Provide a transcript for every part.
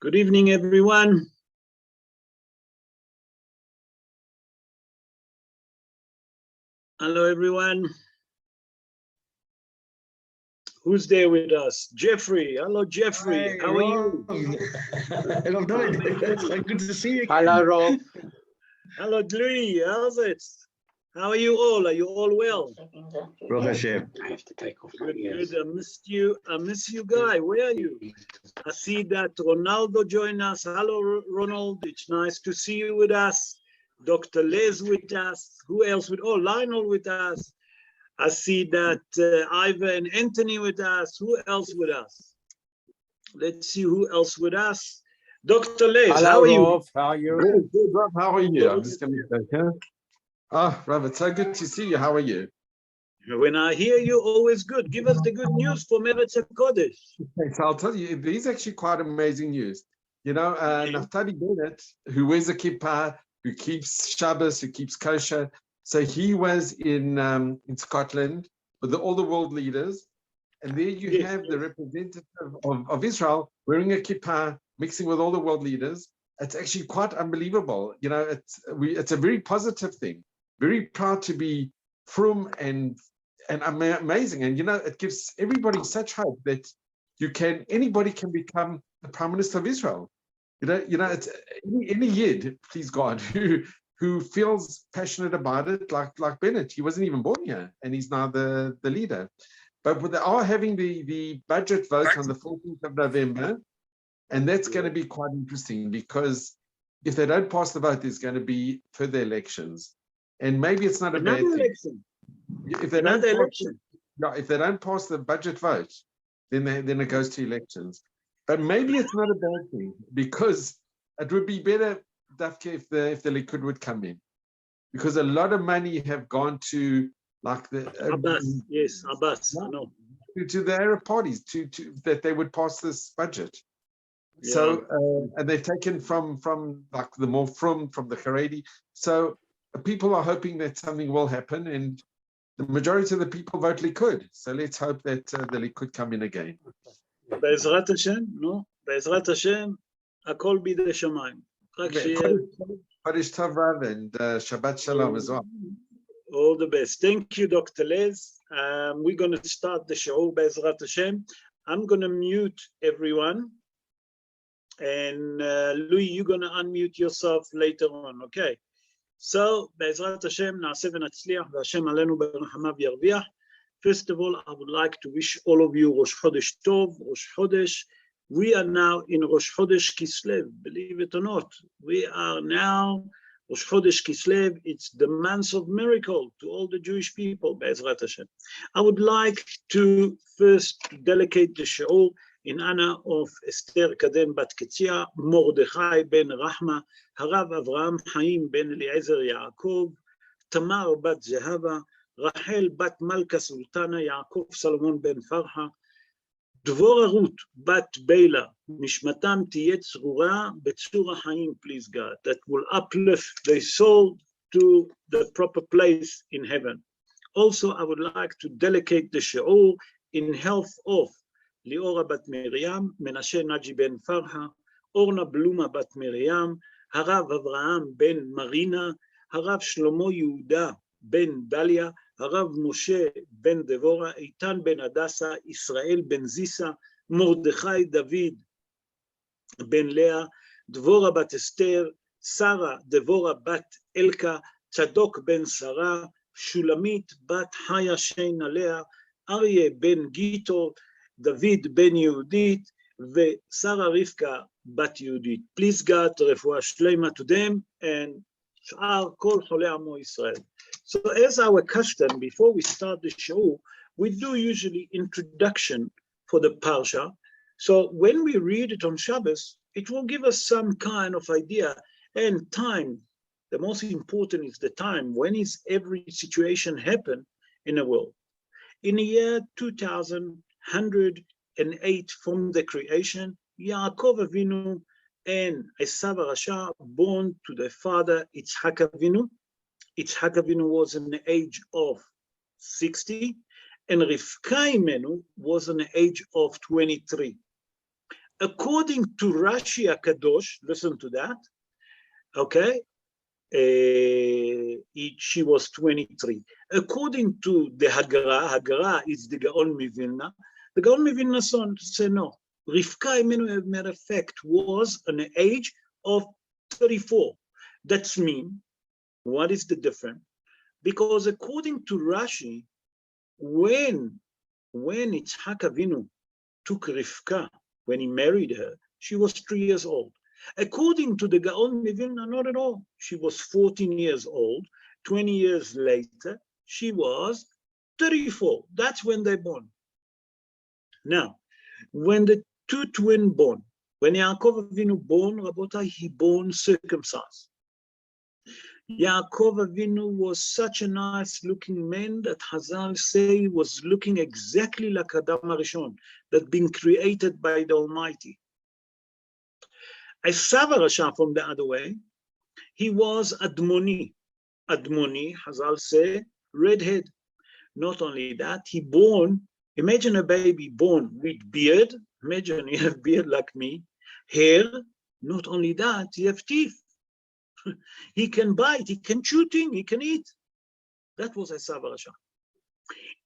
Good evening, everyone. Hello, everyone. Who's there with us? Jeffrey. Hello, Jeffrey. Hi, How are you? Hello, David. It's good to see you. Hello, Rob. Hello, Louis. How's it? How are you all? Are you all well? Baruch Hashem. I have to take off. Good, good. I missed you. I miss you, Guy. Where are you? I see that Ronaldo joined us. Hello, Ronald. It's nice to see you with us. Dr. Les with us. Who else with? Oh, Lionel with us. I see that Ivan and Anthony with us. Who else with us? Let's see who else with us. Dr. Les, Hello, how are you? Rob. How are you? Good, Rob. How are you? I'm just going to go here. Oh, Rob, it's so good to see you. How are you? When I hear you, always good. Give us the good news from Eretz HaKodesh. Okay, so I'll tell you, there's actually quite amazing news. You know, Naftali Bennett, who wears a kippah, who keeps Shabbos, who keeps kosher. So he was in Scotland with all the world leaders. And there you have the representative of Israel wearing a kippah, mixing with all the world leaders. It's actually quite unbelievable. You know, it's a very positive thing. Very proud to be from and amazing. And, you know, it gives everybody such hope that anybody can become the Prime Minister of Israel. You know, it's any Yid, please God, who feels passionate about it, like Bennett. He wasn't even born here, and he's now the leader. But they are having the budget vote on the 14th of November, and that's going to be quite interesting because if they don't pass the vote, there's going to be further elections. And maybe it's not a bad thing. Election. If they don't pass the budget vote, then it goes to elections. But maybe it's not a bad thing because it would be better, Dafke, if the Likud would come in, because a lot of money have gone to like the Abbas. Yes, Abbas. I know. To the Arab parties to that they would pass this budget. Yeah. So and they've taken from like the more from the Haredi. So people are hoping that something will happen, and the majority of the people vote Likud. So let's hope that the Likud come in again. Be'ezrat Hashem, no? Be'ezrat Hashem, akol bidei shamayim. Chodesh Tov Rav and Shabbat Shalom as well. All the best. Thank you, Dr. Les. We're going to start the show, Be'ezrat Hashem. I'm going to mute everyone. And Louis, you're going to unmute yourself later on, okay? So, Be'ezrat Hashem, na'aseh v'natzliach, v'Hashem alenu b'rachamav yarviach. First of all, I would like to wish all of you Rosh Chodesh Tov, Rosh Chodesh. We are now in Rosh Chodesh Kislev, believe it or not. We are now Rosh Chodesh Kislev. It's the month of miracle to all the Jewish people, Be'ezrat Hashem. I would like to first dedicate the shiur in honor of Esther Kaden Bat Ketzia, Mordechai ben Rahma, Harav Avraham Chaim ben Eliezer Yaakov, Tamar Bat Zehava, Rachel Bat Malka Sultana, Yaakov Salomon ben Farha, Dvorah Ruth Bat Beila, Nishmatam Tiyeh Tzrura Betzur HaChaim, please God, that will uplift their soul to the proper place in heaven. Also, I would like to dedicate the shiur in health of Liora Bat Miriam, Menashe Naji ben Farha, Orna Bluma Bat Miriam, Harav Avraham ben Marina, Harav Shlomo Yehuda ben Dalia, Harav Moshe ben Devora, Eitan ben Adasa, Israel ben Zisa, Mordechai David ben Leah, Dvorah Bat Esther, Sarah Devora Bat Elka, Tzadok ben Sarah, Shulamit Bat Haya Shein Alea, Aryeh ben Gito, David ben Yehudit, ושרה רבקה בת יהודית. Please God, רפואה שלמה to them, and שאר כל חולי עמו ישראל. So as our custom, before we start the show, we do usually introduction for the parsha. So when we read it on Shabbos, it will give us some kind of idea and time. The most important is the time. When is every situation happen in the world? In the year 2108 from the creation, Yaakov Avinu and Esav Rasha born to the father Yitzhak Avinu. Yitzhak Avinu was in the age of 60, and Rivka Imenu was in the age of 23. According to Rashi HaKadosh, listen to that, okay, she was 23. According to the Hagara is the Gaon Mivilna. The Gaon Mivilna said no. Rivka, matter of fact, was an age of 34. That's mean, what is the difference? Because according to Rashi, when Yitzhak Avinu took Rivka, when he married her, she was 3 years old. According to the Gaon Mivilna, not at all. She was 14 years old. 20 years later, she was 34. That's when they born. Now, when the two twin born, when Yaakov Avinu born, Rabotai, he born circumcised. Yaakov Avinu was such a nice looking man that Hazal say was looking exactly like Adam HaRishon, that been created by the Almighty. Esav HaRasha, from the other way, he was Admoni. Admoni, Hazal say, redhead. Not only that, he born, imagine a baby born with beard, imagine you have beard like me, hair, not only that, he have teeth. He can bite, he can chew things, he can eat. That was Esav HaRasha.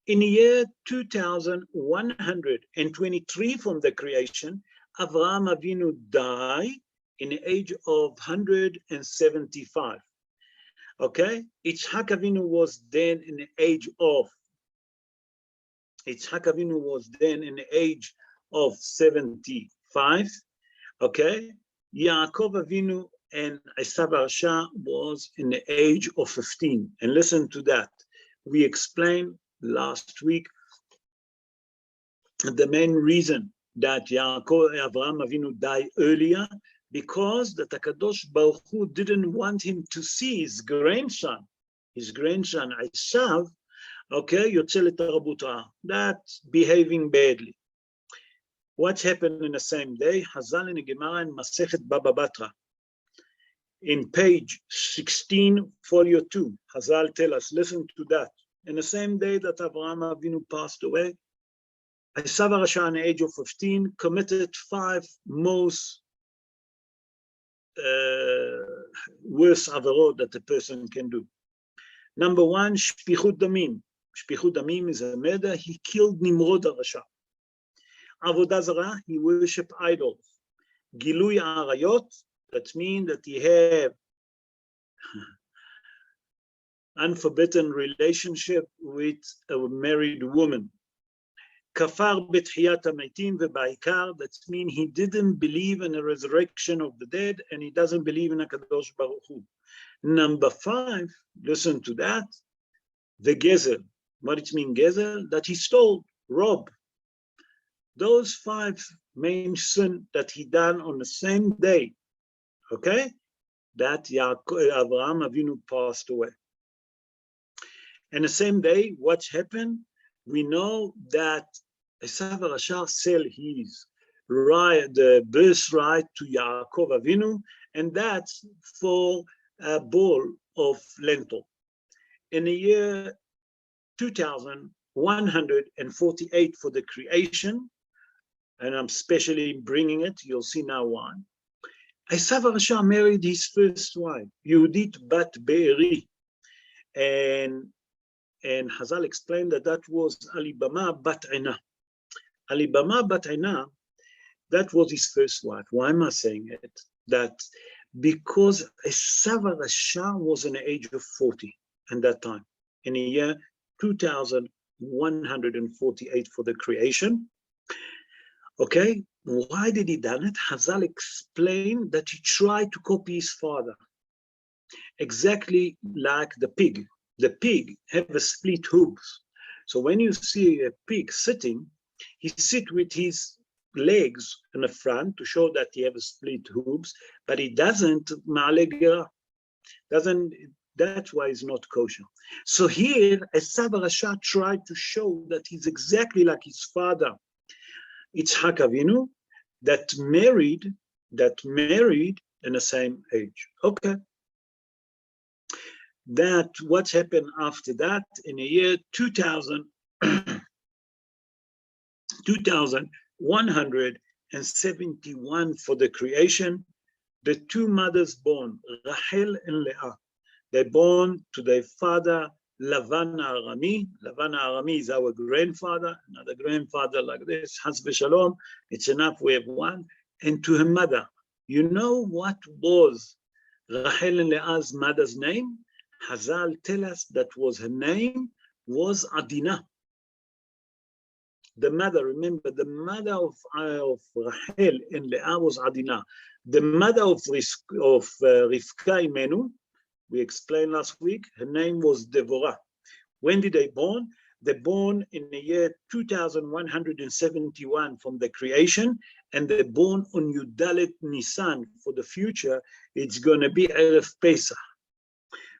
In the year 2123 from the creation, Avraham Avinu died in the age of 175. Okay? Yitzhak Avinu was then in the age of 75. Okay? Yaakov Avinu and Esav HaRasha was in the age of 15. And listen to that. We explained last week the main reason that Avraham Avinu died earlier, because that HaKadosh Baruch Hu didn't want him to see his grandson Esav, okay, Yotze L'Tarabut Ra'ah, that's behaving badly. What happened in the same day? Hazal in the Gemara in Masechet Baba Batra, in page 16, folio 2, Hazal tell us, listen to that. In the same day that Avraham Avinu passed away, Esav HaRasha, at the age of 15, committed 5 most worst averot that a person can do. Number 1, Shpichut Damim. Shpichut Damim is a murder. He killed Nimrod HaRasha. Avodah Zarah, he worshipped idols. Gilui Arayot, that means that he had unforbidden relationship with a married woman. Kafar betchiyat hametim ve'ba'ikar, that means he didn't believe in the resurrection of the dead, and he doesn't believe in HaKadosh Baruch Hu. Number 5, listen to that, the gezel. What it means, gezel? That he stole, robbed. Those 5 main sins that he done on the same day, okay, that Avraham Avinu passed away. And the same day, what happened? We know that Esav HaRasha sell his right, the birthright to Yaakov Avinu, and that's for a bowl of lentil. In the year 2148 for the creation, and I'm specially bringing it, you'll see now why. Esav HaRasha married his first wife, Yehudit Bat Be'eri, and Hazal explained that that was Alibama Bat Aina. Alibama Bat Aina, that was his first wife. Why am I saying it? That because Esav HaRasha was in the age of 40 at that time, in the year 2148 for the creation. Okay, why did he done it? Hazal explained that he tried to copy his father, exactly like the pig. The pig have a split hooves. So when you see a pig sitting, he sit with his legs in the front to show that he have a split hooves, but he doesn't, that's why he's not kosher. So here, Esav HaRasha tried to show that he's exactly like his father, Yitzhak Avinu, that married in the same age. Okay. That what happened after that in the year 2153 and 71 for the creation. The two mothers born, Rachel and Leah, they born to their father, Lavan Arami. Lavan Arami is our grandfather, another grandfather like this, Chas v'shalom. It's enough, we have one. And to her mother. You know what was Rachel and Leah's mother's name? Hazal tell us that was her name was Adina. The mother, remember, the mother of Rachel and Leah was Adina. The mother of Rivka Imenu, we explained last week, her name was Devorah. When did they born? They born in the year 2171 from the creation, and they're born on Yudalet Nisan. For the future, it's going to be Erev Pesach.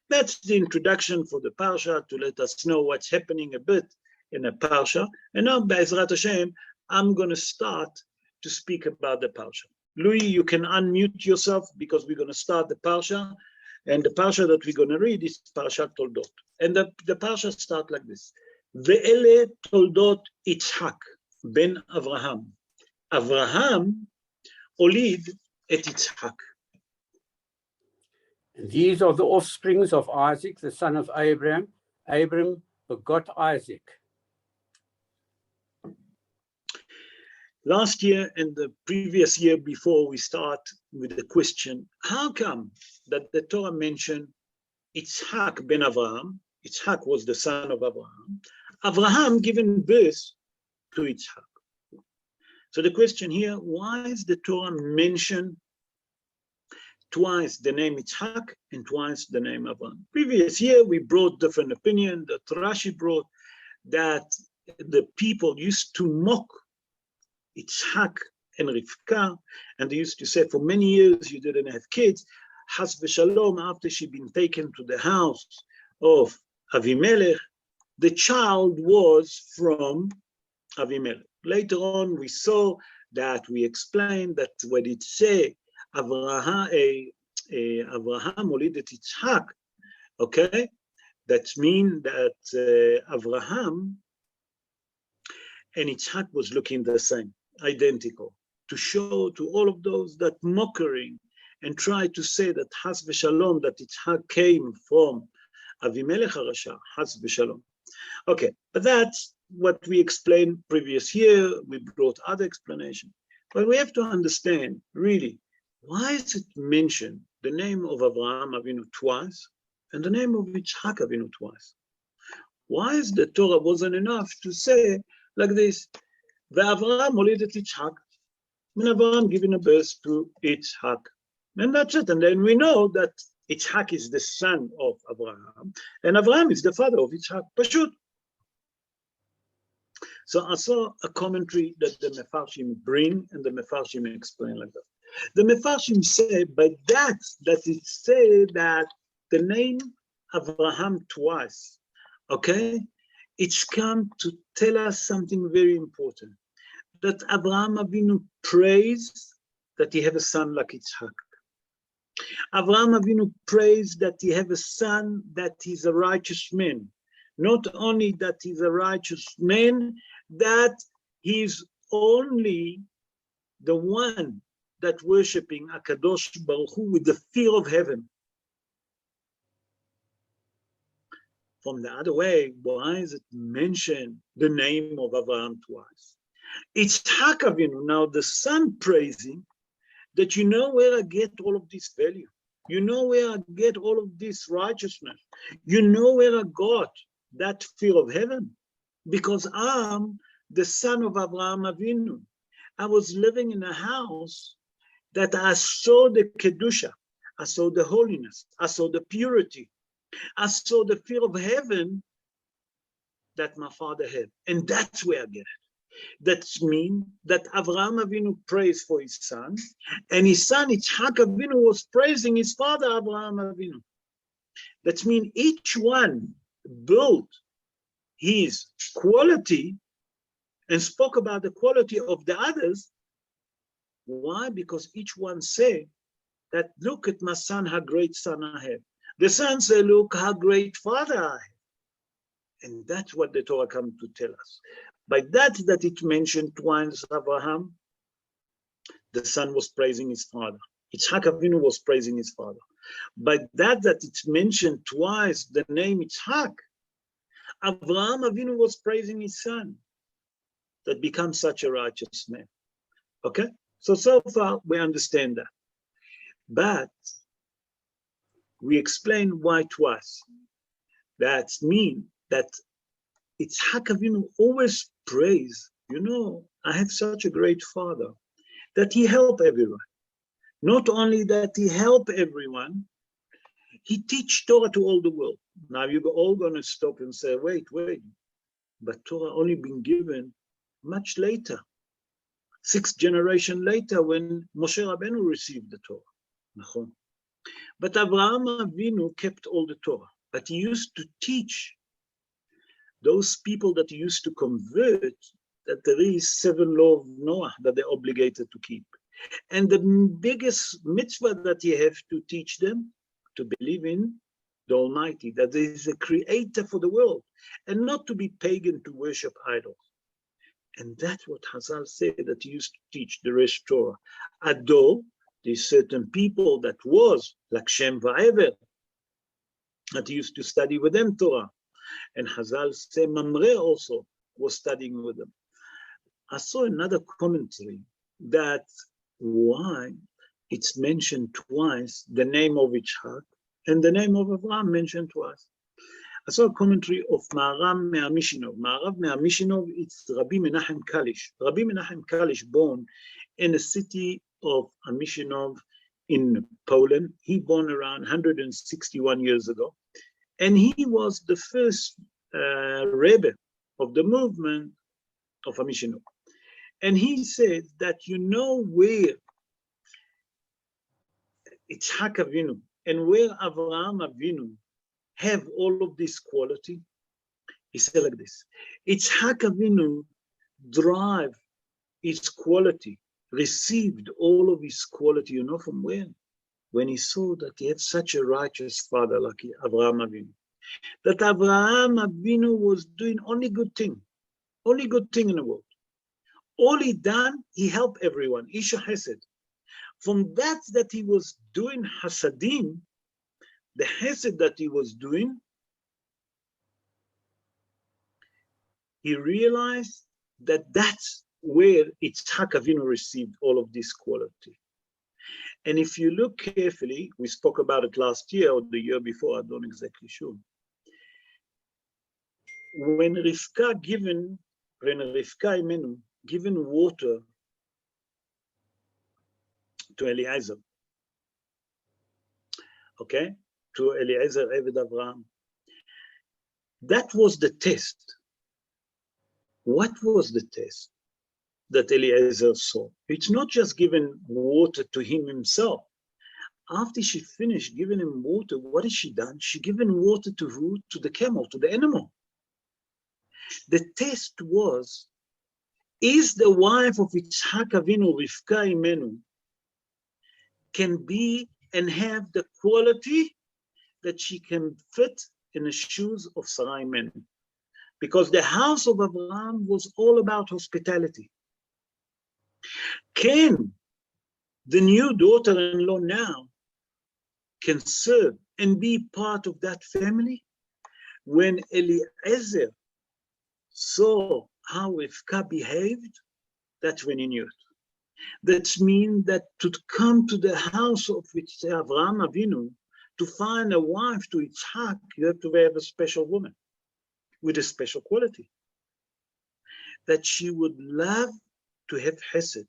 That's the introduction for the Parsha to let us know what's happening a bit in a Parsha. And now, Be'ezrat Hashem, I'm going to start to speak about the Parsha. Louis, you can unmute yourself because we're going to start the Parsha. And the Parsha that we're going to read is Parshat Toldot. And the Parsha starts like this. Ve'ele Toldot Yitzhak ben Avraham. Avraham olid et Yitzhak. And these are the offsprings of Isaac, the son of Abraham. Abraham begot Isaac. Last year and the previous year before, we start with the question, how come that the Torah mentioned Yitzhak ben Avraham? Yitzhak was the son of Abraham. Avraham given birth to Yitzhak. So the question here, why is the Torah mention twice the name Yitzhak and twice the name Avraham? Previous year, we brought different opinion. That Rashi brought that the people used to mock Yitzhak and Rivka, and they used to say, for many years you didn't have kids. Chas v'shalom, after she'd been taken to the house of Avimelech, the child was from Avimelech. Later on, we saw that we explained that when it say Avraham olidet Yitzhak, okay, that means that Avraham and Yitzhak was looking the same, identical, to show to all of those that mocking and try to say that Chas v'shalom, that Yitzhak came from Avimelech HaRasha, Chas v'shalom. Okay, but that's what we explained previous year. We brought other explanation. But we have to understand, really, why is it mentioned the name of Avraham Avinu twice and the name of Yitzhak Avinu twice? Why is the Torah wasn't enough to say like this, Ve'Avraham olidet Yitzhak, and Avraham giving a birth to Yitzhak. And that's it. And then we know that Yitzhak is the son of Avraham, and Avraham is the father of Yitzhak. Pashut. So I saw a commentary that the Mefarshim bring, and the Mefarshim explain like that. The Mefarshim say, by that it say that the name Avraham twice, okay, it's come to tell us something very important, that Avraham Avinu prays that he have a son like Yitzhak. Avraham Avinu prays that he have a son that is a righteous man. Not only that he's a righteous man, that he's only the one that worshiping Akadosh Baruch Hu with the fear of heaven. From the other way, why is it mentioned the name of Avraham twice? It's Yitzhak Avinu, now the son praising, that you know where I get all of this value. You know where I get all of this righteousness. You know where I got that fear of heaven. Because I'm the son of Avraham Avinu. I was living in a house that I saw the Kedusha. I saw the holiness. I saw the purity. I saw the fear of heaven that my father had. And that's where I get it. That means that Avraham Avinu prays for his son, and his son Yitzhak Avinu was praising his father Avraham Avinu. That means each one built his quality and spoke about the quality of the others. Why? Because each one said that, look at my son, how great son I have. The son said, look how great father I have. And that's what the Torah comes to tell us. By that it mentioned twice Abraham, the son was praising his father. Yitzhak Avinu was praising his father. But that it's mentioned twice, the name Yitzhak, Avraham Avinu was praising his son that becomes such a righteous man. Okay? So far we understand that. But we explain why twice. That means that Yitzhak Avinu always prays, I have such a great father, that he helped everyone. Not only that he helped everyone, he teach Torah to all the world. Now you're all going to stop and say, wait, but Torah only been given much later, 6th generation later, when Moshe Rabbeinu received the Torah. But Avraham Avinu kept all the Torah, but he used to teach those people that he used to convert that there is 7 laws of Noah that they're obligated to keep. And the biggest mitzvah that you have to teach them, to believe in the Almighty, that there is a creator for the world, and not to be pagan to worship idols. And that's what Hazal said that he used to teach the rest Torah. Although there's certain people that was, like Shem Va'ever, that he used to study with them Torah. And Hazal said Mamre also was studying with them. I saw another commentary that why it's mentioned twice, the name of Yitzhak and the name of Avraham mentioned twice. I saw a commentary of Maharam Me'amishinov. Maharam Me'amishinov, it's Rabbi Menachem Kalish. Rabbi Menachem Kalish, born in the city of Amishinov in Poland. He born around 161 years ago. And he was the first Rebbe of the movement of Amishinov. And he said that where Yitzhak Avinu and where Avraham Avinu have all of this quality. He said like this: Yitzhak Avinu drive its quality, received all of his quality, from where? When he saw that he had such a righteous father like Avraham Avinu. That Avraham Avinu was doing only good thing in the world. All he done, he helped everyone. Isha Hesed. From that he was doing Hasadim, the Hesed that he was doing, he realized that that's where Yitzhak Avinu received all of this quality. And if you look carefully, we spoke about it last year or the year before, I'm not exactly sure. When Rivka Imenu given water to Eliezer, okay, to Eliezer Eved Avraham, that was the test. What was the test that Eliezer saw? It's not just giving water to him himself. After she finished giving him water, what has she done? She given water to who? To the camel, to the animal. The test was, is the wife of Yitzhak Avinu, Rivka Imenu, can be and have the quality that she can fit in the shoes of Sarai Imenu? Because the house of Abraham was all about hospitality. Can the new daughter-in-law now can serve and be part of that family? When Eliezer saw how Rivka behaved, that's when he knew it. That means that to come to the house of Avraham Avinu, to find a wife to Yitzhak, you have to have a special woman with a special quality. That she would love to have Hesed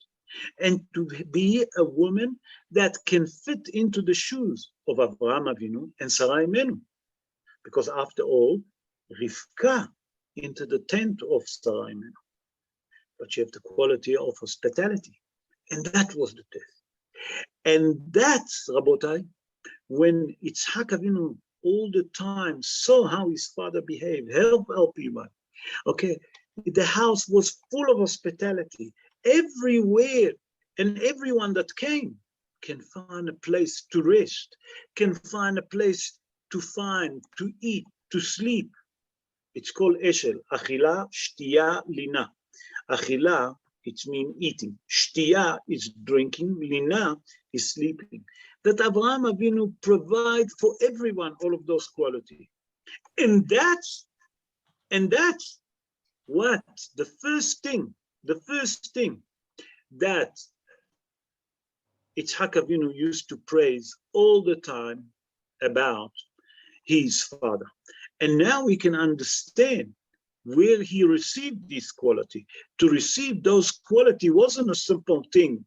and to be a woman that can fit into the shoes of Avraham Avinu and Sarai Imenu. Because after all, Rivka into the tent of Sarai Imenu. But she had the quality of hospitality. And that was the test. And that's, Rabotai, when Yitzhak Avinu all the time saw how his father behaved, help everyone. Okay, the house was full of hospitality. Everywhere and everyone that came can find a place to rest, can find a place to eat, to sleep. It's called Eshel, Achila, Shtiya, Lina. Achila it means eating. Shtiya is drinking. Lina is sleeping. That Avraham Avinu provide for everyone all of those qualities. And that's what the first thing that Yitzhak Avinu used to praise all the time about his father. And now we can understand where he received this quality. To receive those quality wasn't a simple thing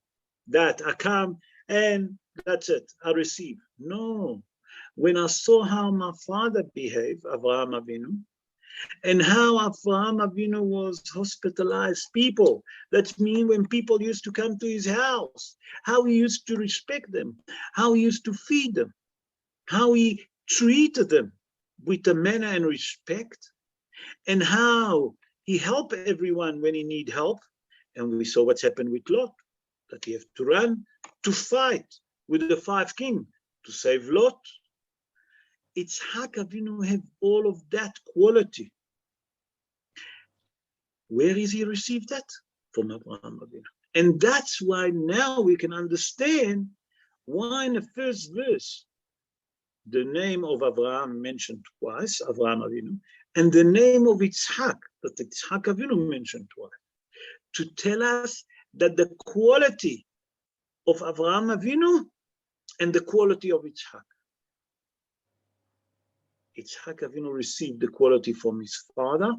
that I come and that's it, I receive. No. When I saw how my father behaved, Avraham Avinu, and how Avraham Avinu was hospitalized people. That means when people used to come to his house, how he used to respect them, how he used to feed them, how he treated them with a manner and respect, and how he helped everyone when he need help. And we saw what's happened with Lot, that he have to run to fight with the 5 kings to save Lot. Yitzhak Avinu have all of that quality. Where is he received that? From Avraham Avinu. And that's why now we can understand why in the first verse the name of Avraham mentioned twice, Avraham Avinu, and the name of Yitzhak, that Yitzhak Avinu mentioned twice, to tell us that the quality of Avraham Avinu and the quality of Yitzhak. Yitzhak Avinu received the quality from his father,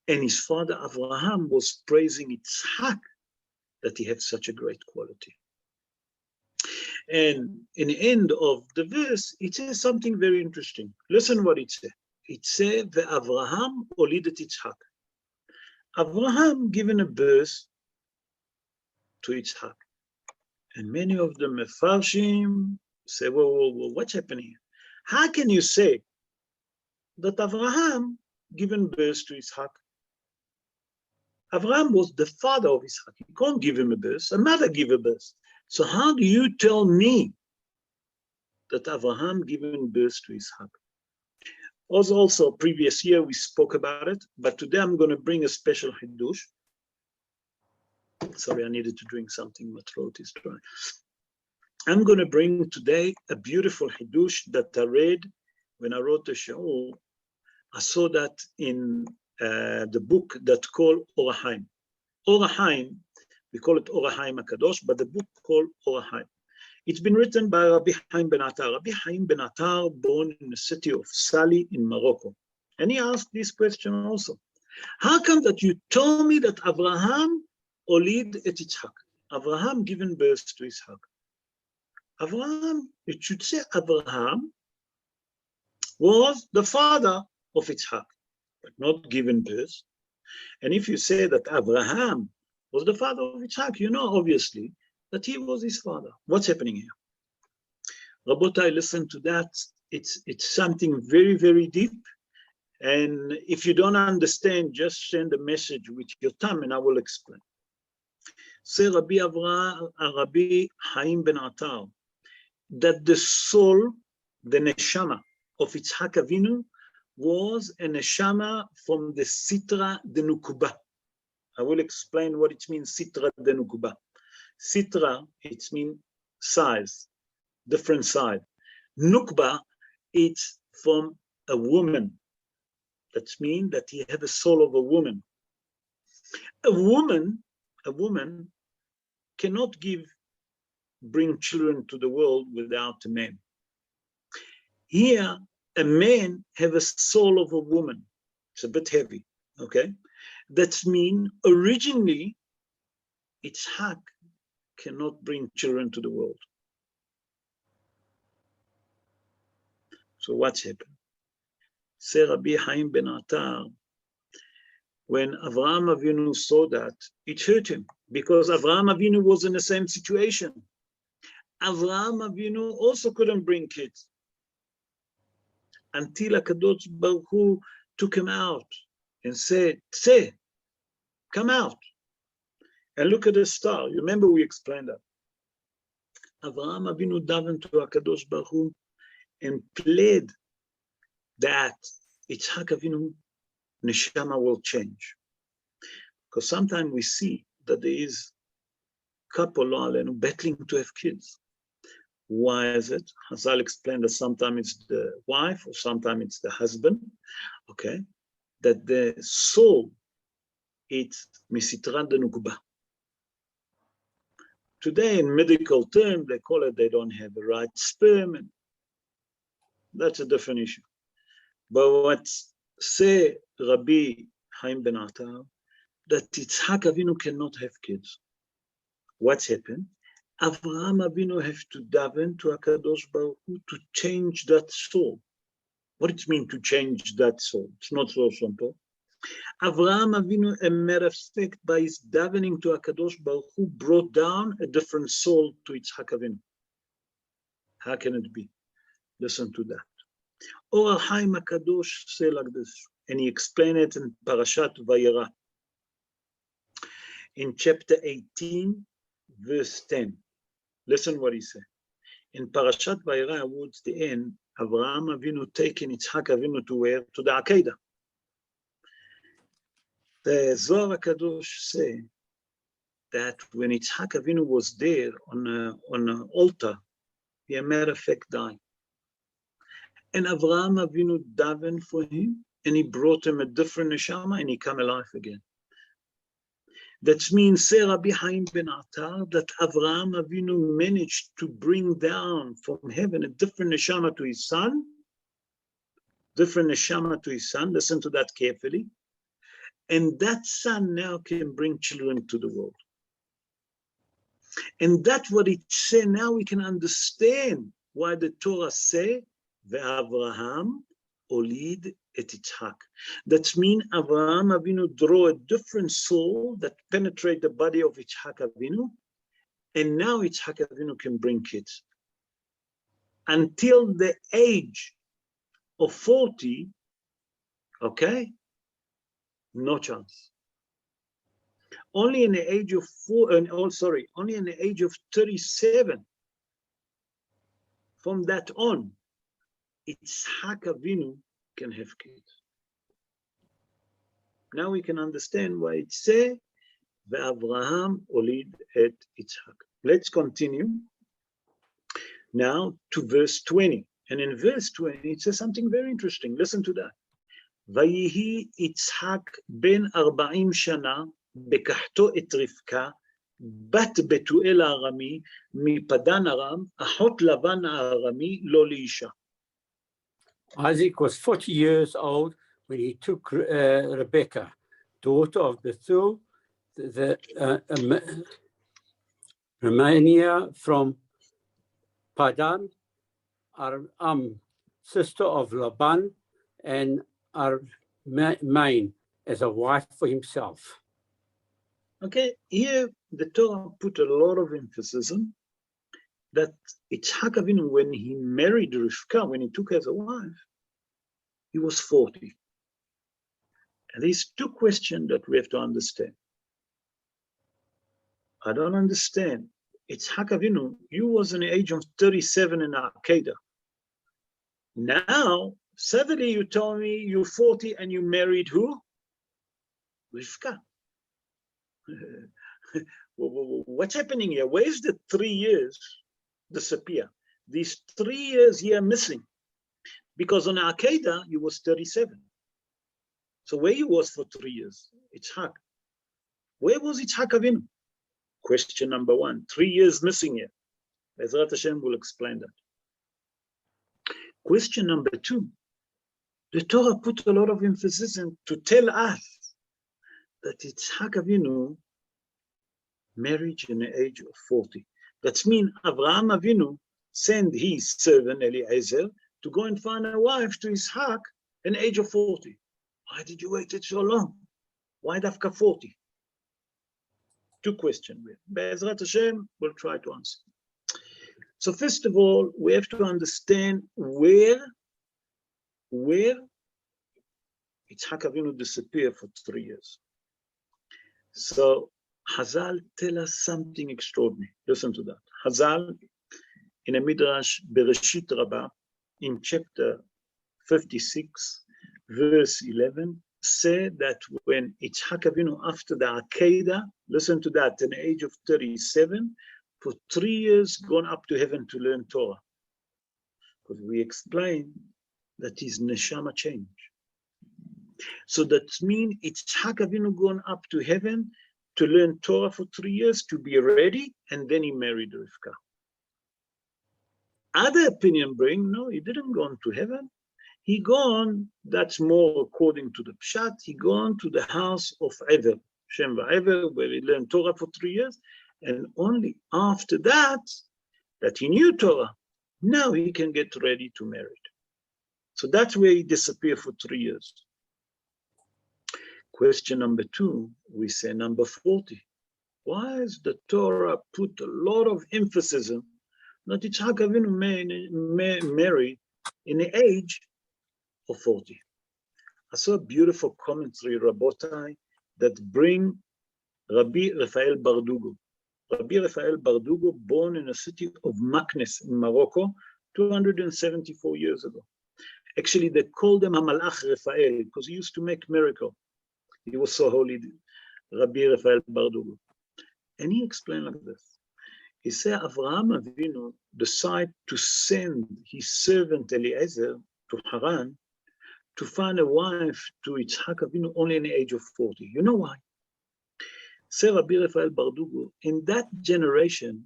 and his father Avraham was praising Yitzhak that he had such a great quality. And in the end of the verse, it says something very interesting. Listen what it says. It says, "Ve'Avraham olid et Yitzhak." Avraham given a birth to Yitzhak. And many of the Mefarshim say, well, what's happening? How can you say that Avraham given birth to Yitzhak? Avraham was the father of Yitzhak. You can't give him a birth. A mother gave a birth. So how do you tell me that Avraham given birth to Yitzhak? Also, previous year we spoke about it, but today I'm going to bring a special Hiddush. Sorry, I needed to drink something. My throat is dry. I'm going to bring today a beautiful Hiddush that I read when I wrote the show. I saw that in the book that called Or HaHaim. Or HaHaim, we call it Or HaHaim HaKadosh, but the book called Or HaHaim. It's been written by Rabbi Haim Ben Attar. Rabbi Haim Ben Attar, born in the city of Sali in Morocco. And he asked this question also. How come that you told me that Avraham olid et Yitzhak? Avraham given birth to Yitzhak. Avraham, it should say Avraham was the father of Yitzhak, but not given birth. And if you say that Avraham was the father of Yitzhak, you know obviously that he was his father. What's happening here? Rabotai, listen to that. It's something very, very deep. And if you don't understand, just send a message with your tongue and I will explain. Say Rabbi Haim Ben Attar, that the soul, the neshama of Yitzhak Avinu was a neshama from the Sitra de Nukubah. I will explain what it means, Sitra de Nukubah. Sitra, it means size, different side. Nukba, it's from a woman. That means that he had the soul of a woman. A woman cannot bring children to the world without a man. Here, a man have a soul of a woman. It's a bit heavy, okay? That means originally, Yitzhak cannot bring children to the world. So what's happened? Say Rabbi Haim Ben Attar, when Avraham Avinu saw that, it hurt him because Avraham Avinu was in the same situation. Avraham Avinu also couldn't bring kids until HaKadosh Baruch Hu took him out and said, "Say, come out and look at the star." You remember we explained that. Avraham Avinu davened to HaKadosh Baruch Hu and pled that Yitzhak Avinu neshama will change. Because sometimes we see that there is couple battling to have kids. Why is it? Hazal explained that sometimes it's the wife or sometimes it's the husband, okay? That the soul, it's misitra de nukba. Today, in medical terms, they call it they don't have the right sperm, and that's a different issue. But what say Rabbi Chaim Ben Atar, that Yitzhak Avinu cannot have kids. What's happened? Avraham Avinu have to daven to HaKadosh Baruch Hu to change that soul. What it means to change that soul? It's not so simple. Avraham Avinu, a matter of fact, by his davening to HaKadosh Baruch Hu, brought down a different soul to Yitzhak Avinu. How can it be? Listen to that. Or Chaim HaKadosh say like this, and he explained it in Parashat Vayera, in chapter 18, verse 10. Listen what he said. In Parashat Vayera, towards the end, Avraham Avinu taking Yitzhak Avinu to where? To the Akedah. The Zohar HaKadosh say that when Yitzhak Avinu was there on an altar, he, a matter of fact, died. And Avraham Avinu davened for him, and he brought him a different neshama, and he came alive again. That means, say Rabbi Chaim Ben Atar, that Avraham Avinu managed to bring down from heaven a different neshama to his son, listen to that carefully, and that son now can bring children to the world. And that's what it says. Now we can understand why the Torah say, Ve'avraham olid et Yitzhak. That means Avraham Avinu draw a different soul that penetrate the body of Yitzhak Avinu, and now Yitzhak Avinu can bring kids. Until the age of 40, okay, no chance. Only in the age of only in the age of 37, from that on, Yitzhak Avinu can have kids. Now we can understand why it says, Ve'avraham olid et Yitzhak. Let's continue now to verse 20. And in verse 20, it says something very interesting. Listen to that. Vayihi Yitzhak ben 40 shana bekahto et Rivka bat Betuel Arami mipadan Aram achot Lavan Arami lo liisha. Isaac was 40 years old when he took Rebekah, daughter of Bethuel, the Romania from Padan Aram, sister of Laban, and Armain as a wife for himself. Okay, here the Torah put a lot of emphasis on that Yitzhak Avinu, when he married Rivka, when he took her as a wife, he was 40. And there's two questions that we have to understand. I don't understand. Yitzhak Avinu, you was in the age of 37 in Akedah. Now, suddenly you told me you're 40 and you married who? Rivka. What's happening here? Where's the 3 years disappear? These 3 years here missing. Because on Akedah, you was 37. So where you was for 3 years? Yitzhak. Where was Yitzhak Avinu? Question number one. 3 years missing here. Bezrat Hashem will explain that. Question number two. The Torah put a lot of emphasis in to tell us that Yitzhak Avinu married in the age of 40. That means Avraham Avinu sent his servant Eliezer to go and find a wife to Yitzhak in the age of 40. Why did you wait so long? Why Dafka 40? Two questions. Be'ezrat Hashem will try to answer. So first of all, we have to understand where Yitzhak Avinu disappeared for 3 years. So Hazal tell us something extraordinary. Listen to that. Hazal in a Midrash Bereshit Rabbah in chapter 56, verse 11, say that when Yitzhak Avinu, after the Akedah, listen to that, at the age of 37, for 3 years gone up to heaven to learn Torah. Because we explained that his neshama changed. So that means Yitzhak Avinu gone up to heaven to learn Torah for 3 years, to be ready, and then he married Rivka. Other opinion bring, no, he didn't go on to heaven. He gone, that's more according to the Pshat, he gone to the house of Ever, Shem Va'ever, where he learned Torah for 3 years, and only after that he knew Torah, now he can get ready to marry. So that's where he disappeared for 3 years. Question number 2, we say number 40. Why is the Torah put a lot of emphasis on that Yitzhak Avinu married in the age of 40? I saw a beautiful commentary, Rabotai, that bring Rabbi Rafael Bardugo. Rabbi Rafael Bardugo, born in the city of Maknes in Morocco, 274 years ago. Actually, they called him Hamalach Rafael because he used to make miracles. He was so holy, Rabbi Rafael Bardugo. And he explained like this. He said, Avraham Avinu decided to send his servant Eliezer to Haran to find a wife to Yitzhak Avinu only in the age of 40. You know why? Say Rabbi Rafael Bardugo, in that generation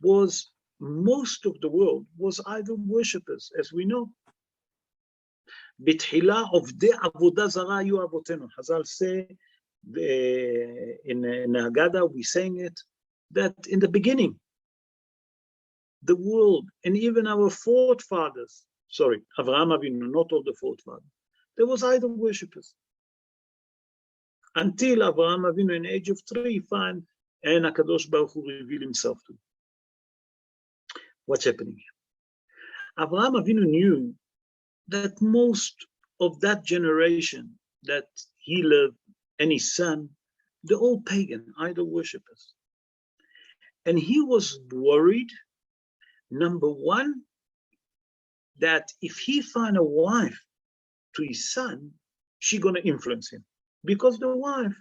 was most of the world was idol worshippers, as we know. B'tchila avdei avodah zara hayu avotenu. Hazal say in Haggadah, we saying it, that in the beginning, the world, and even our forefathers, sorry, Avraham Avinu, not all the forefathers, there was idol worshippers. Until Avraham Avinu, in the age of 3, find, and HaKadosh Baruch Hu revealed himself to him. What's happening here? Avraham Avinu knew that most of that generation that he lived and his son, they're all pagan, idol worshippers. And he was worried, number one, that if he find a wife to his son, she's going to influence him. Because the wife,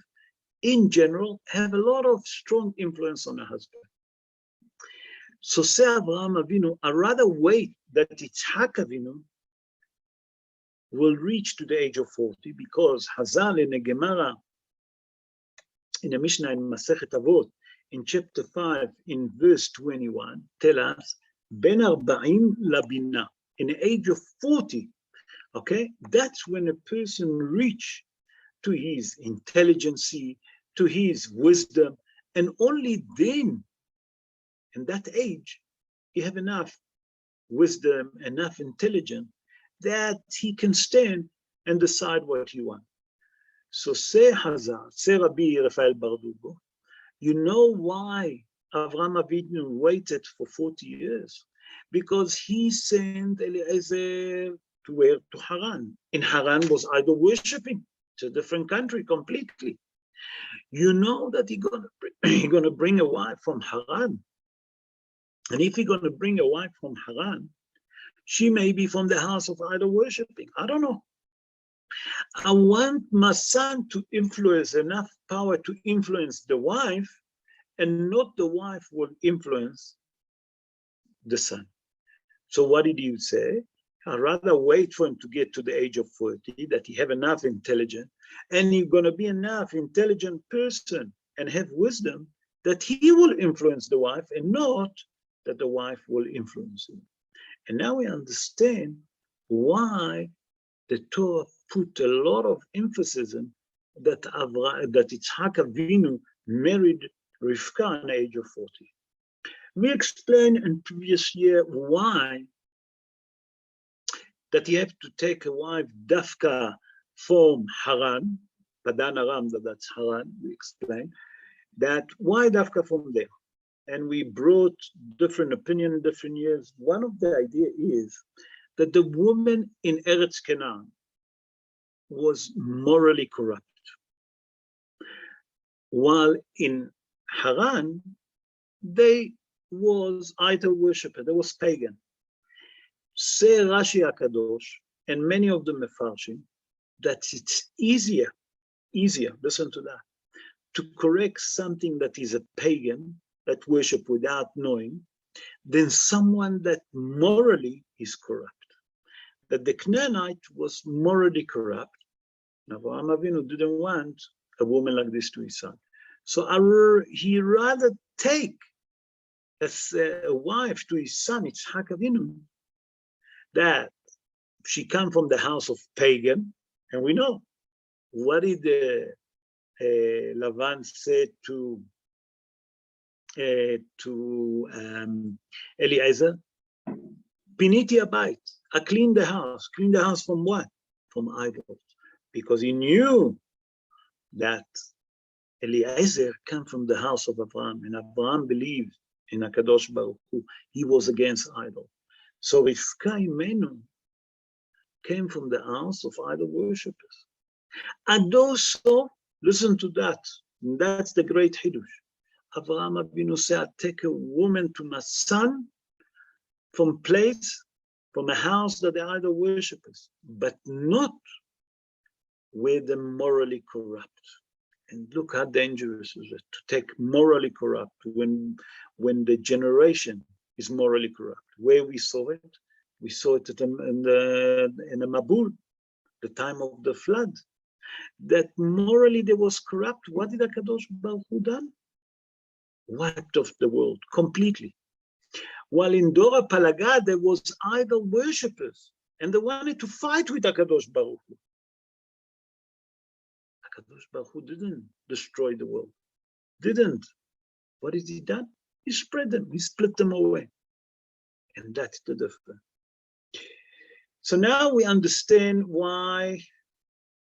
in general, have a lot of strong influence on her husband. So say Avraham Avinu, I'd rather wait that Yitzhak Avinu will reach to the age of 40, because Hazal in the Gemara, in the Mishnah in Masechet Avot, in chapter 5, in verse 21, tell us, Ben Arba'im Labina, in the age of 40, okay, that's when a person reach to his intelligence, to his wisdom, and only then, in that age, he have enough wisdom, enough intelligence, that he can stand and decide what he wants. So say Hazar, say Rabbi Rafael Bardugo, you know why Avraham Avinu waited for 40 years? Because he sent Eliezer to where? To Haran. In Haran was idol worshipping. It's a different country completely. You know that he's gonna bring a wife from Haran. And if he's gonna bring a wife from Haran, she may be from the house of idol worshipping. I don't know. I want my son to influence, enough power to influence the wife, and not the wife will influence the son. So what did you say? I'd rather wait for him to get to the age of 40, that he have enough intelligence, and he's going to be enough intelligent person and have wisdom that he will influence the wife, and not that the wife will influence him. And now we understand why the Torah put a lot of emphasis on that Yitzhak Avinu married Rivka at the age of 40. We explained in previous year why that he had to take a wife Dafka from Haran, Padan Aram, that's Haran, we explained, that why Dafka from there? And we brought different opinion in different years. One of the idea is that the woman in Eretz Canaan was morally corrupt, while in Haran, they was idol worshiper, they was pagan. Say Rashi HaKadosh, and many of the Mefarshim, that it's easier, listen to that, to correct something that is a pagan, that worship without knowing, than someone that morally is corrupt. That the Canaanite was morally corrupt. Avraham Avinu didn't want a woman like this to his son. So he rather take as a wife to his son, Yitzhak Avinu, that she come from the house of pagan, and we know what did Lavan say to Eliezer? Piniti abayit. I cleaned the house. Clean the house from what? From idols. Because he knew that Eliezer came from the house of Abraham, and Abraham believed in HaKadosh Baruch Hu. He was against idol. So Rivka Imenu came from the house of idol worshippers. And also, listen to that. That's the great Hiddush. Avraham Avinu said, take a woman to my son from a house that the idol worshippers, but not where they're morally corrupt. And look how dangerous it is to take morally corrupt when the generation is morally corrupt. Where we saw it in the Mabul, the time of the flood, that morally there was corrupt. What did HaKadosh Baruch Hu done? Wiped off the world completely. While in Dora Palaga there was idol worshippers, and they wanted to fight with HaKadosh Baruch Hu. HaKadosh Baruch Hu didn't destroy the world. Didn't. What has he done? He spread them. He split them away. And that's the difference. So now we understand why,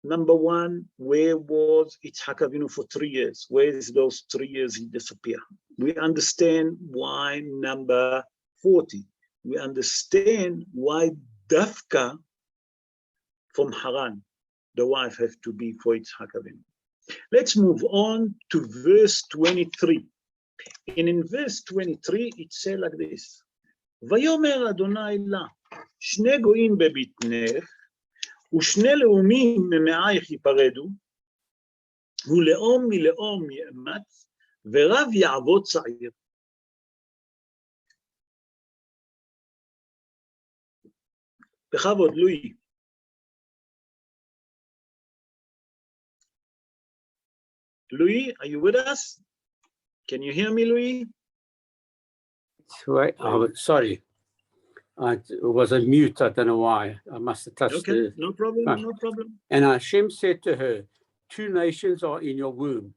number one, where was Yitzhak Avinu for 3 years? Where is those 3 years he disappeared? We understand why number 40. We understand why Dafka from Haran, the wife has to be for Yitzhak Avinu. Let's move on to verse 23. And in verse 23, it says like this, Vayomer Adonai la, shne goim bebitnech, ושני לאומים ממעייך ייפרדו, ולאום מלאום יאמץ, ורב יעבוד צעיר. בכבוד, לואי. Louis, are you with us? Can you hear me, Louis? Wait, sorry. I was on mute. I don't know why. I must have touched the... No problem, no problem. And Hashem said to her, 2 nations are in your womb.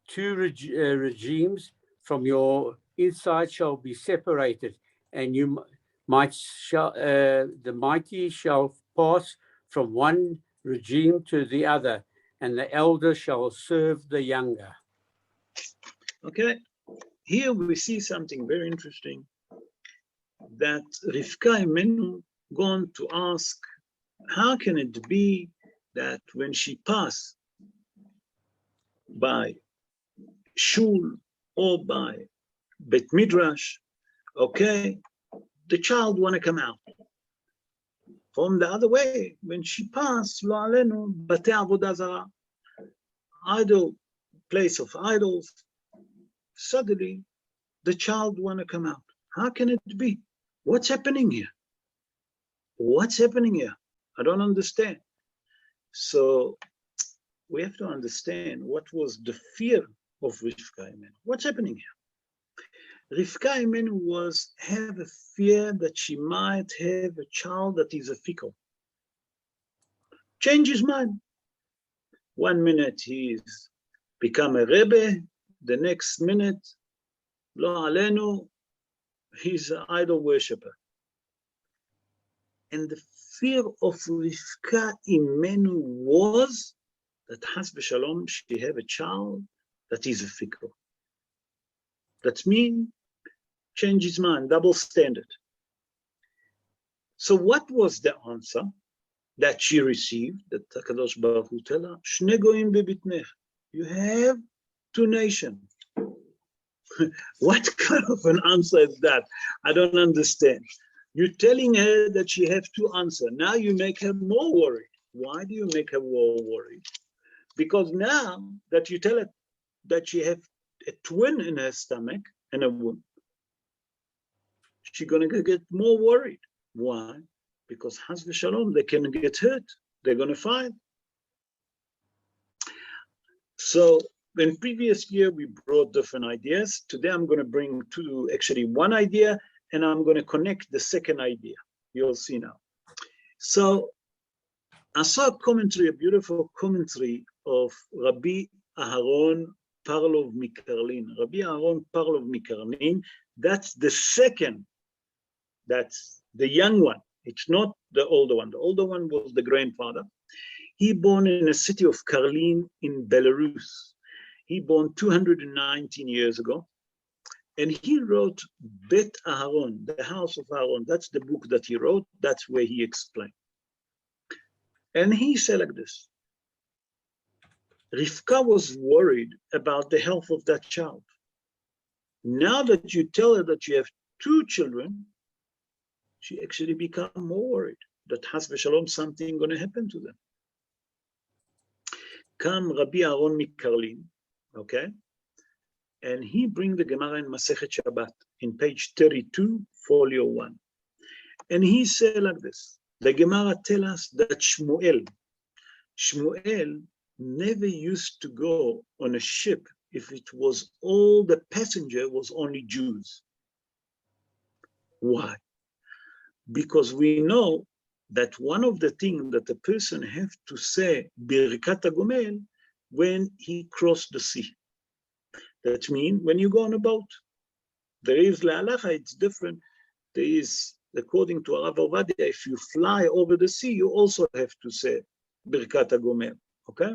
2 regimes from your inside shall be separated, and the mighty shall pass from one regime to the other, and the elder shall serve the younger. Okay, here we see something very interesting, that Rivka Imenu gone to ask, how can it be that when she passed by shul or by Bet Midrash, okay, the child want to come out. From the other way, when she passed, Lo Alenu, Bate Avodah Zarah, idol, place of idols, suddenly the child want to come out. How can it be? What's happening here? What's happening here? I don't understand. So we have to understand what was the fear of Rivka Imenu. What's happening here? Rivka Imenu have a fear that she might have a child that is a fickle. Change his mind. 1 minute he's become a Rebbe, the next minute, Lo Alenu, he's an idol worshipper. And the fear of Rivka Imenu was that Has v'Shalom, she have a child that is a fickle. That means change his mind, double standard. So what was the answer that she received? That HaKadosh Baruch Hu tell her, Shne goim bebitnech. You have 2 nations. What kind of an answer is that? I don't understand. You're telling her that she has 2 answers. Now you make her more worried. Why do you make her more worried? Because now that you tell her that she has a twin in her stomach and a womb, she's gonna get more worried. Why? Because Chas v'Shalom, they can get hurt. They're gonna fight. So in previous year, we brought different ideas. Today, I'm gonna bring one idea, and I'm gonna connect the second idea. You'll see now. So I saw a commentary, a beautiful commentary of Rabbi Aharon Parlov Mikarlin. Rabbi Aharon Parlov Mikarlin, that's the second, that's the young one. It's not the older one. The older one was the grandfather. He born in a city of Karlin in Belarus. He born 219 years ago. And he wrote Bet Aharon, the house of Aharon. That's the book that he wrote. That's where he explained. And he said like this: Rivka was worried about the health of that child. Now that you tell her that you have 2 children, she actually become more worried that Chas v'Shalom something going to happen to them. Come Rabbi Aharon Mikarlin, okay? And he bring the Gemara in Masechet Shabbat in page 32, folio 1. And he said like this: the Gemara tell us that Shmuel never used to go on a ship if it was all the passenger was only Jews. Why? Because we know that one of the things that a person have to say Birkat HaGomel when he crossed the sea. That means when you go on a boat. There is Le'alacha, it's different. There is, according to Rav Ovadia, if you fly over the sea, you also have to say Birkat HaGomel, okay?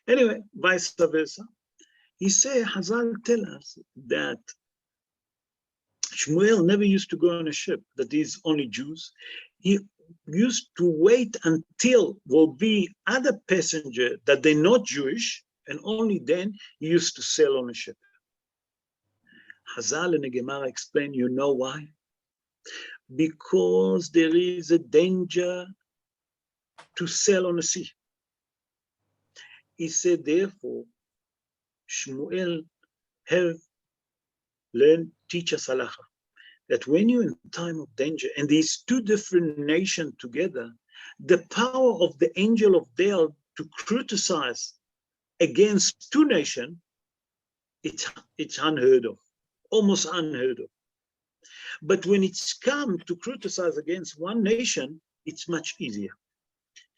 Anyway, vice versa. He said, Hazal tell us that Shmuel never used to go on a ship, that is only Jews. He used to wait until will be other passenger that they're not Jewish, and only then he used to sail on a ship. Hazal and the Gemara explain, you know why? Because there is a danger to sail on the sea. He said, therefore, Shmuel have learned, teach us halacha, that when you're in time of danger, and these 2 different nations together, the power of the angel of Baal to criticize against 2 nations, it's unheard of, almost unheard of. But when it's come to criticize against 1 nation, it's much easier.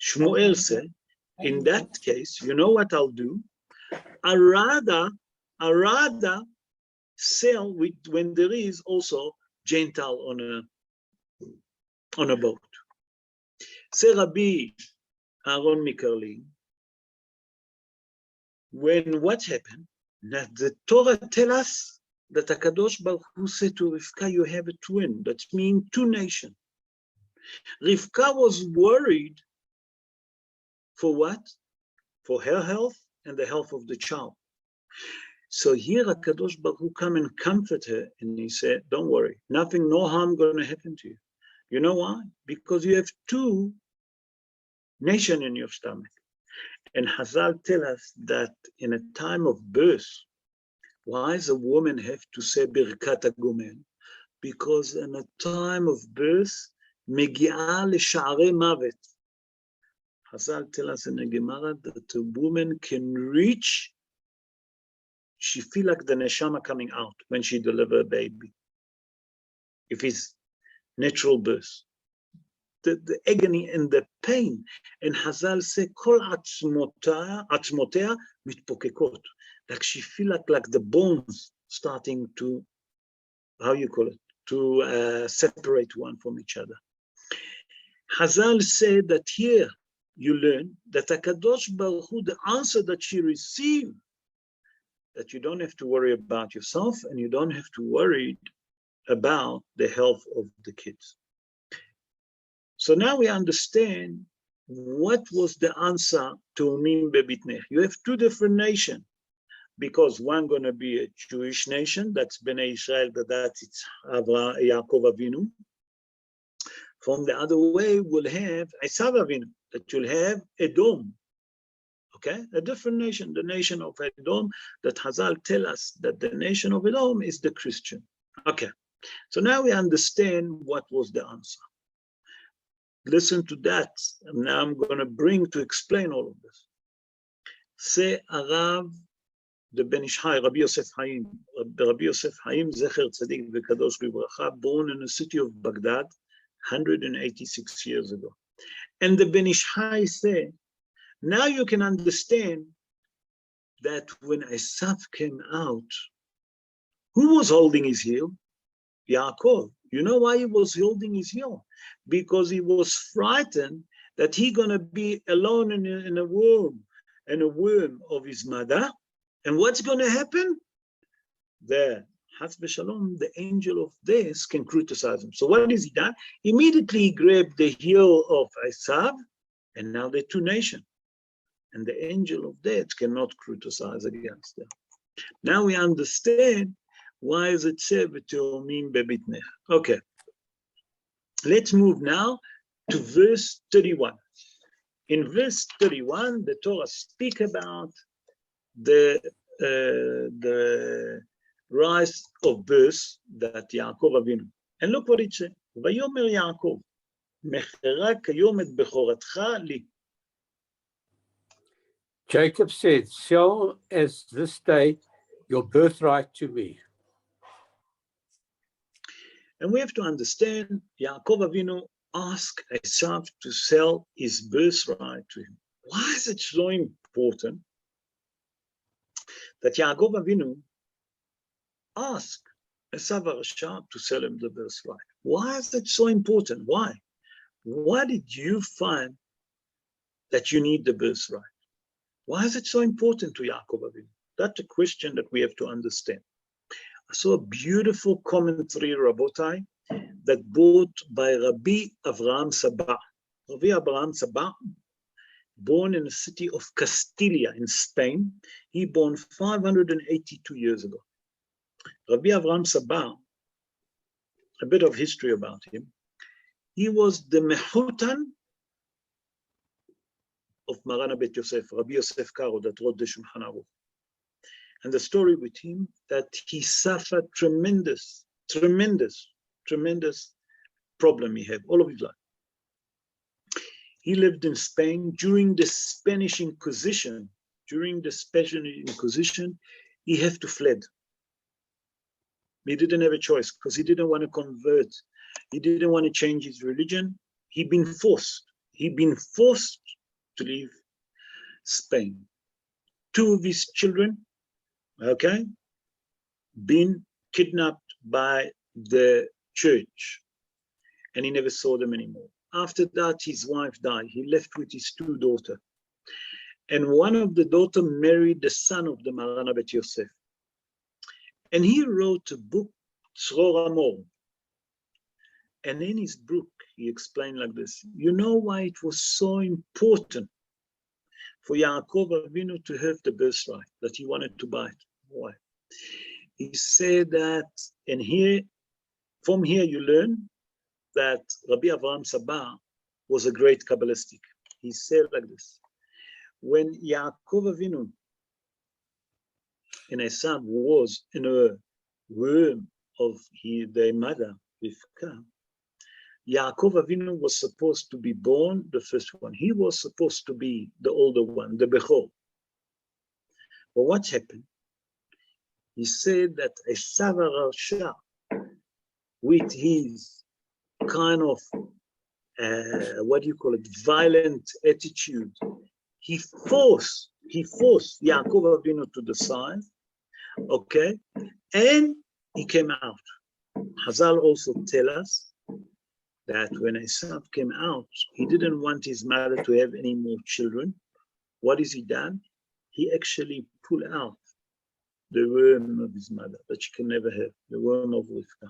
Shmuel said, in that case, you know what I'll do? I rather sail with when there is also Gentile on a boat. Say Rabbi Aharon Mikarlin, when what happened, that the Torah tell us that HaKadosh Baruch Hu said to Rivka, you have a twin. That means 2 nations. Rivka was worried for what? For her health and the health of the child. So here HaKadosh Baruch Hu come and comfort her, and he said, don't worry, nothing, no harm going to happen to you. You know why? Because you have 2 nations in your stomach. And Hazal tell us that in a time of birth, why does a woman have to say Birkat HaGomel? Because in a time of birth, Megi'ah le'sha'arei mavet. Hazal tell us in the Gemara that a woman can reach, she feel like the neshama coming out when she deliver a baby. If it's natural birth. The agony and the pain. And Hazal say, Kol atzmotea mitpokekot. Like she feel like the bones starting to, how you call it, to separate one from each other. Hazal said that here you learn that HaKadosh Baruch Hu, the answer that she received, that you don't have to worry about yourself and you don't have to worry about the health of the kids. So now we understand what was the answer to Umim Bebitnech. You have 2 different nations, because one going to be a Jewish nation, that's Bnei Israel, that's Yaakov Avinu. From the other way, we'll have Esav Avinu, that you'll have Edom. Okay, a different nation, the nation of Edom, that Hazal tell us that the nation of Edom is the Christian. Okay, so now we understand what was the answer. Listen to that, and now I'm going to bring to explain all of this. Say Arav, the Ben Ish Hai, Rabbi Yosef Haim, Rabbi Yosef Haim, Zecher Tzadik V'Kadosh V'Bracha, born in the city of Baghdad, 186 years ago. And the Ben Ish Hai say, now you can understand that when Esav came out, who was holding his heel? Yaakov. You know why he was holding his heel? Because he was frightened that he's going to be alone in a womb of his mother. And what's going to happen? The Chas v'Shalom, the angel of death, can criticize him. So what is he done? Immediately he grabbed the heel of Esav, and now they're two nations. And the angel of death cannot criticize against them. Now we understand why is it said v'teomim bebitnech. Okay, let's move now to verse 31. In verse 31, the Torah speak about the rise of birth that Yaakov Avinu. And look what it says. Vayomer Yaakov, mechera kayom et bechoratcha li. Jacob said, sell as this day your birthright to me. And we have to understand, Yaakov Avinu asked Esav to sell his birthright to him. Why is it so important that Yaakov Avinu asked Esav Arashah to sell him the birthright? Why is it so important? Why? Why did you find that you need the birthright? Why is it so important to Yaakov Avinu? That's a question that we have to understand. I saw a beautiful commentary, Rabotai, that brought by Rabbi Avraham Sabah. Rabbi Avraham Sabah, born in the city of Castilla in Spain. He born 582 years ago. Rabbi Avraham Sabah, a bit of history about him. He was the Mehutan of Maran Bet Yosef, Rabbi Yosef Karo, that wrote the Shulchan Aruch. And the story with him, that he suffered tremendous problem he had all of his life. He lived in Spain during the Spanish Inquisition. During the Spanish Inquisition, he had to fled. He didn't have a choice because he didn't want to convert. He didn't want to change his religion. He'd been forced to leave Spain. Two of his children, okay, been kidnapped by the church, and he never saw them anymore. After that, his wife died. He left with his two daughters. And one of the daughters married the son of the Maran Bet Yosef. And he wrote a book, Tzror Amor. And in his book, he explained like this. You know why it was so important for Yaakov Avinu to have the birthright, that he wanted to buy it? Why? He said that, and here, from here you learn that Rabbi Avraham Sabah was a great Kabbalistic. He said like this, when Yaakov Avinu and Esav was in a womb of their mother, Rivka, Yaakov Avinu was supposed to be born, the first one. He was supposed to be the older one, the Bechor. But what happened? He said that Esav Arashah, with his kind of, violent attitude, he forced Yaakov Avinu to the side, okay, and he came out. Hazal also tell us that when Esav came out, he didn't want his mother to have any more children. What has he done? He actually pulled out the womb of his mother, that she can never have, the womb of Rivka.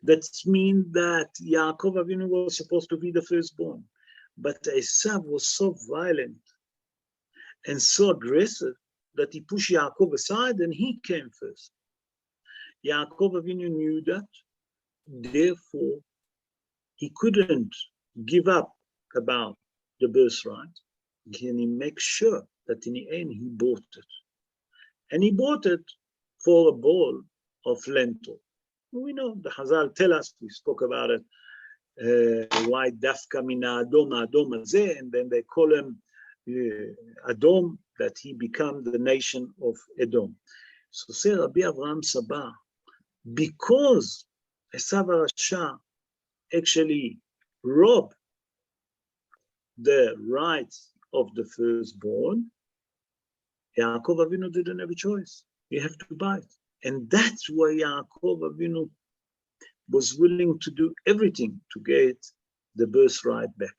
That means that Yaakov Avinu was supposed to be the firstborn, but Esav was so violent and so aggressive that he pushed Yaakov aside and he came first. Yaakov Avinu knew that, therefore he couldn't give up about the birthright, and he makes sure that in the end he bought it. And he bought it for a bowl of lentil. We know, the Chazal tell us, we spoke about it, why dafka mina adom hazeh, and then they call him Adom, that he become the nation of Edom. So say Rabbi Avraham Sabah, because Esav HaRasha actually robbed the rights of the firstborn, Yaakov Avinu didn't have a choice. You have to buy it. And that's why Yaakov Avinu was willing to do everything to get the birthright back.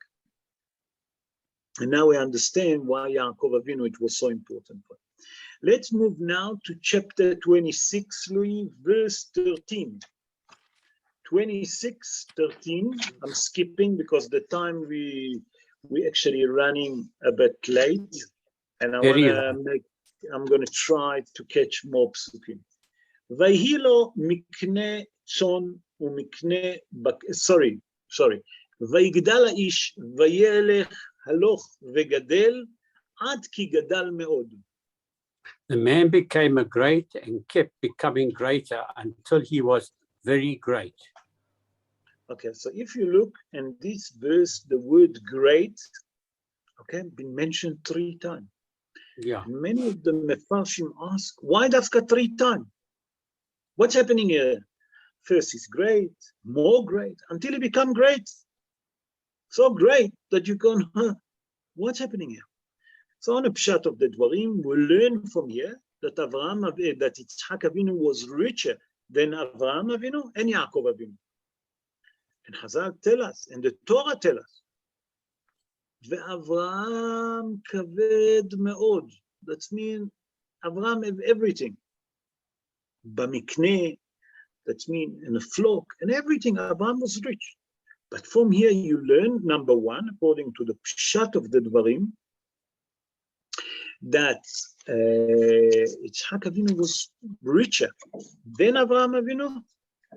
And now we understand why Yaakov Avinu, it was so important for him. Let's move now to chapter 26, Louis, verse 13. 26:13. I'm skipping because the time we actually running a bit late, and I'm gonna try to catch more psukim. ויהי לו מקנה צאן ומקנה sorry. ויגדל האיש וילך הלוך וגדל עד כי גדל מאוד. The man became a great and kept becoming greater until he was very great. Okay, so if you look in this verse, the word great, okay, been mentioned 3 times. Yeah. Many of the Mefarshim ask, why dafka 3 times? What's happening here? First he's great, more great, until he become great. So great that you can, what's happening here? So on a pshat of the Dvarim, we learn from here that that Yitzhak Avinu was richer than Avraham Avinu and Yaakov Avinu. And Chazal tell us, and the Torah tell us, Ve'Avraham kaved me'od. That means Avraham have everything. Bamikneh, that means in a flock, and everything, Avraham was rich. But from here you learn, number 1, according to the pshat of the Dvarim, that Yitzhak Avinu was richer than Avraham Avinu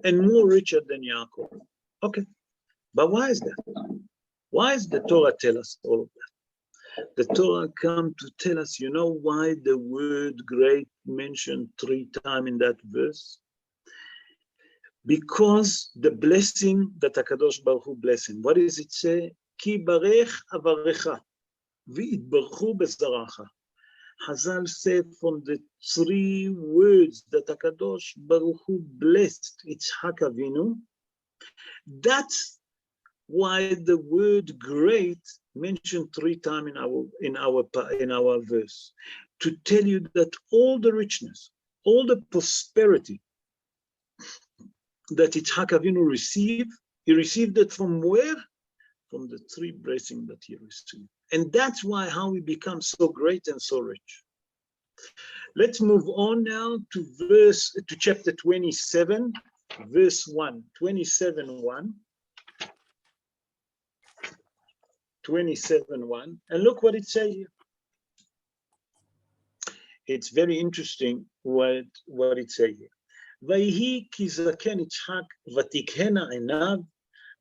and more richer than Yaakov. Okay, but why is that? Why does the Torah tell us all of that? The Torah come to tell us, you know why the word great mentioned 3 times in that verse? Because the blessing that HaKadosh Baruch Hu bless him. What does it say? Ki barech avarecha v'itbarchu bezaracha. Chazal said from the 3 words that HaKadosh Baruch Hu blessed Yitzhak Avinu, that's why the word great mentioned 3 times in our verse, to tell you that all the richness, all the prosperity that Yitzhak Avinu received, he received it from where? From the 3 blessings that he received. And that's why how we become so great and so rich. Let's move on now to chapter 27, verse 1. 27:1. 27:1. And look what it says here. It's very interesting what it says here. ויהי כי זקן יצחק ותקהנה עיניו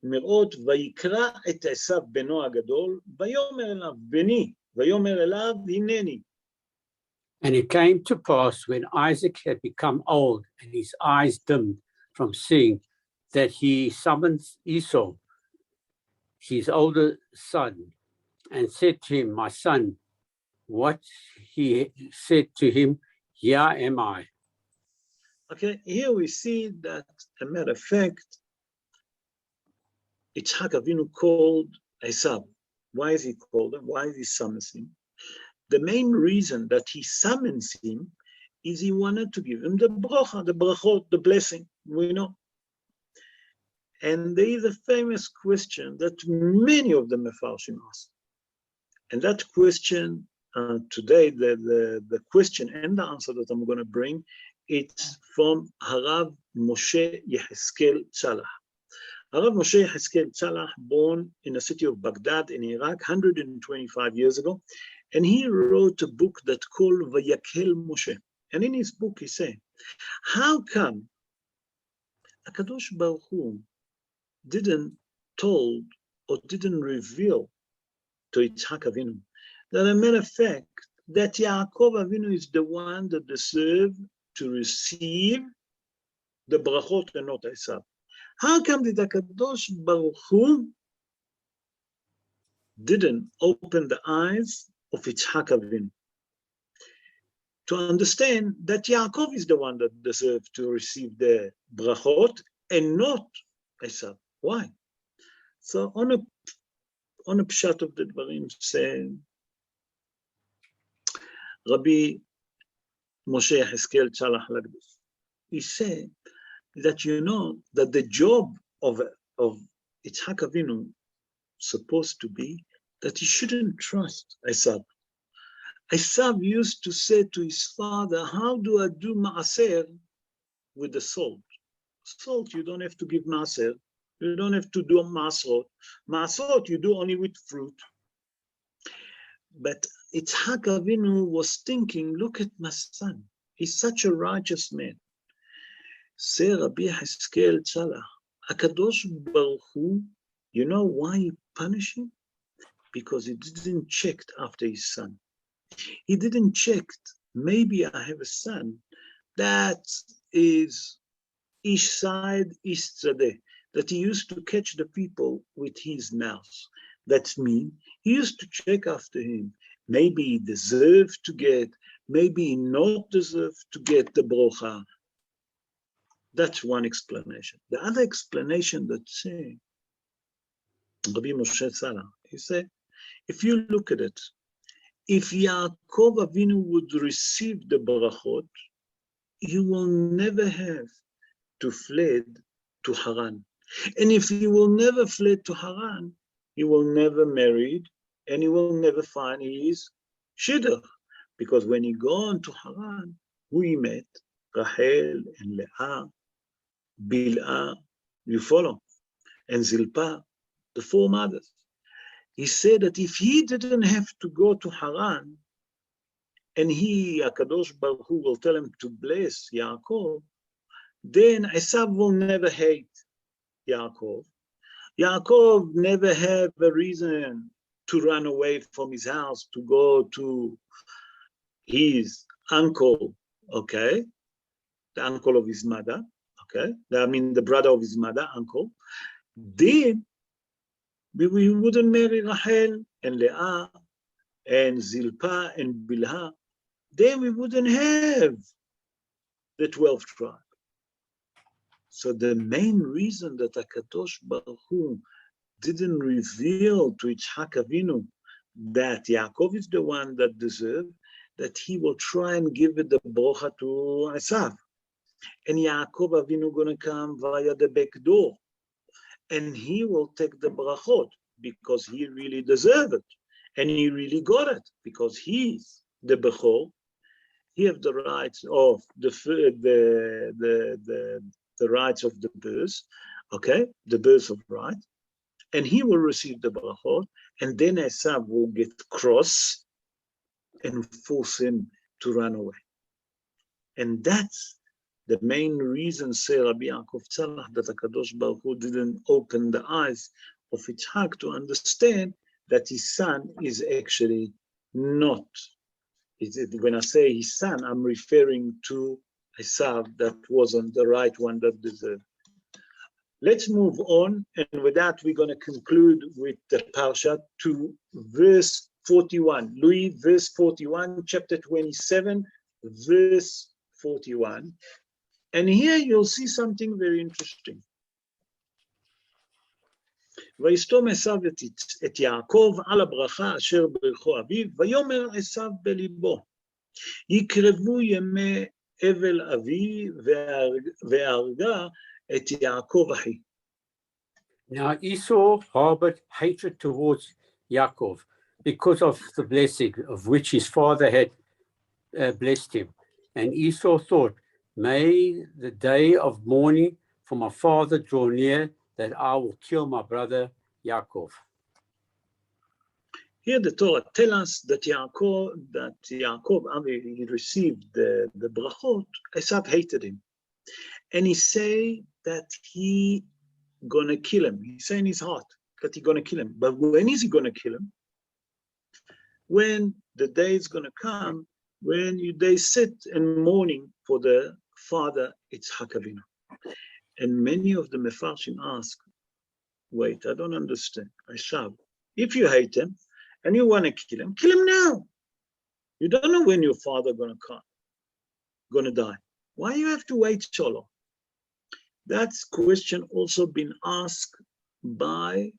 מראות ויקרא את עשיו בנו הגדול ויאמר אליו בני ויאמר אליו הנני. And it came to pass when Isaac had become old and his eyes dimmed from seeing, that he summoned Esau, his older son, and said to him, my son. What he said to him, here am I. Okay, here we see that, as a matter of fact, Yitzhak Avinu called Esav. Why is he called him? Why is he summons him? The main reason that he summons him is he wanted to give him the bracha, the brachot, the blessing, we know. And there is a famous question that many of the Mefarshim ask. And that question, today, the question and the answer that I'm going to bring, it's from Harav Moshe Yeheskel Tzalach. Harav Moshe Yeheskel Tzalach, born in the city of Baghdad in Iraq 125 years ago, and he wrote a book that's called Vayakel Moshe. And in his book he said, how come HaKadosh Baruch Hu didn't told or didn't reveal to Yitzhak Avinu that, as a matter of fact, that Yaakov Avinu is the one that deserved to receive the brachot and not Esav? How come that HaKadosh Baruch Hu didn't open the eyes of Yitzhak Avinu to understand that Yaakov is the one that deserved to receive the brachot and not Esav? Why? So on a pshat of the dvarim say, Rabbi Moshe Yehezkel Tzalach Lagdus, he said that that the job of Yitzhak Avinu supposed to be that he shouldn't trust Esav. Esav used to say to his father, how do I do maaser with the salt? Salt, you don't have to give maaser. You don't have to do maasrot. Maasrot, you do only with fruit. But Yitzhak Avinu was thinking, look at my son. He's such a righteous man. Say Rabbi Yehezkel Tzalach, HaKadosh Baruch Hu, you know why he punished him? Because he didn't check after his son. He didn't check, maybe I have a son that is ish side, ish tzadeh, that he used to catch the people with his mouth. That means he used to check after him. Maybe he deserved to get, maybe he not deserved to get the brocha. That's one explanation. The other explanation that say, Rabbi Moshe Tzalach, he said, if you look at it, if Yaakov Avinu would receive the brachot, you will never have to fled to Haran. And if he will never fled to Haran, he will never married, and he will never find his shidduch. Because when he gone to Haran, who he met? Rachel and Leah, Bil'ah, you follow, and Zilpah, the four mothers. He said that if he didn't have to go to Haran, and he, HaKadosh Baruch Hu, will tell him to bless Yaakov, then Esav will never hate Yaakov. Yaakov never had a reason to run away from his house, to go to his uncle, okay? The uncle of his mother, okay? I mean, the brother of his mother, uncle. Then we wouldn't marry Rachel and Leah and Zilpah and Bilhah. Then we wouldn't have the 12th tribe. So the main reason that HaKadosh Baruch Hu didn't reveal to Yitzhak Avinu that Yaakov is the one that deserved, that he will try and give it the brocha to Esav. And Yaakov Avinu gonna come via the back door. And he will take the brachot because he really deserved it. And he really got it because he's the Bechor. He have the rights of the rights of the birth, okay? The birth of right. And he will receive the brachot. And then Esav will get cross and force him to run away. And that's the main reason, say Rabbi Yaakov Tzalach, that HaKadosh Baruch Hu didn't open the eyes of Yitzhak to understand that his son is actually not. When I say his son, I'm referring to Esav that wasn't the right one that deserved. Let's move on, and with that, we're going to conclude with the Parsha to verse 41. Louis, verse 41, chapter 27, verse 41. And here you'll see something very interesting. ויסתום עשיו את יעקב על הברכה אשר ברכו אביו, ויאמר עשיו בליבו, יקרבו ימי אבל אבי והרגה את יעקב אחי. Now Esau harbored hatred towards Yaakov because of the blessing of which his father had blessed him. And Esau thought, may the day of mourning for my father draw near, that I will kill my brother Yaakov. Here the Torah tells us that Yaakov, he received the brachot. Esav hated him. And he say that he gonna kill him. He's saying in his heart that he's gonna kill him. But when is he gonna kill him? When the day is gonna come, when they sit in mourning for the father, Yitzhak Avinu. And many of the Mefarshim ask, wait, I don't understand. Esav, if you hate him and you want to kill him now. You don't know when your father gonna die. Why you have to wait so long? That's question also been asked by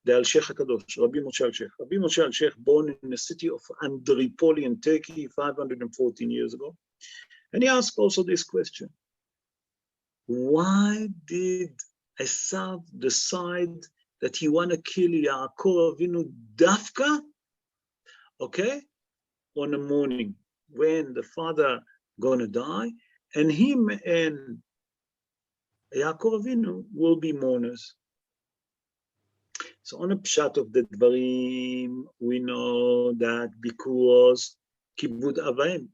the Al-Sheikh HaKadosh, Rabbi Moshe Al-Sheikh. Rabbi Moshe Al-Sheikh, born in the city of Andripoli in Turkey 514 years ago. And he asked also this question. Why did Esav decide that he want to kill Yaakov Avinu Dafka? Okay? On the morning when the father gonna die, and him and Yaakov Avinu will be mourners. So on a pshat of the dvarim, we know that because kibud avayim,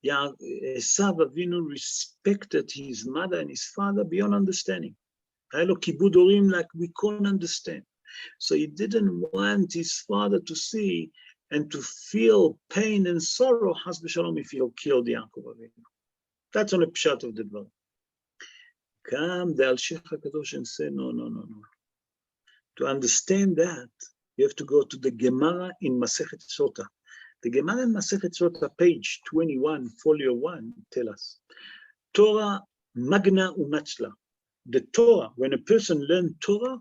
Esav Avinu respected his mother and his father beyond understanding. Hello, kibud orim, like we can't understand. So he didn't want his father to see and to feel pain and sorrow, has b'shalom, if he'll kill the Yaakov Avinu. That's on a pshat of the dvarim. Come the Al-Sheikh HaKadosh and say, no. To understand that, you have to go to the Gemara in Masechet Sota. The Gemara in Masechet Sota, page 21, folio 1, tell us, Torah magna u'matzla. The Torah, when a person learns Torah,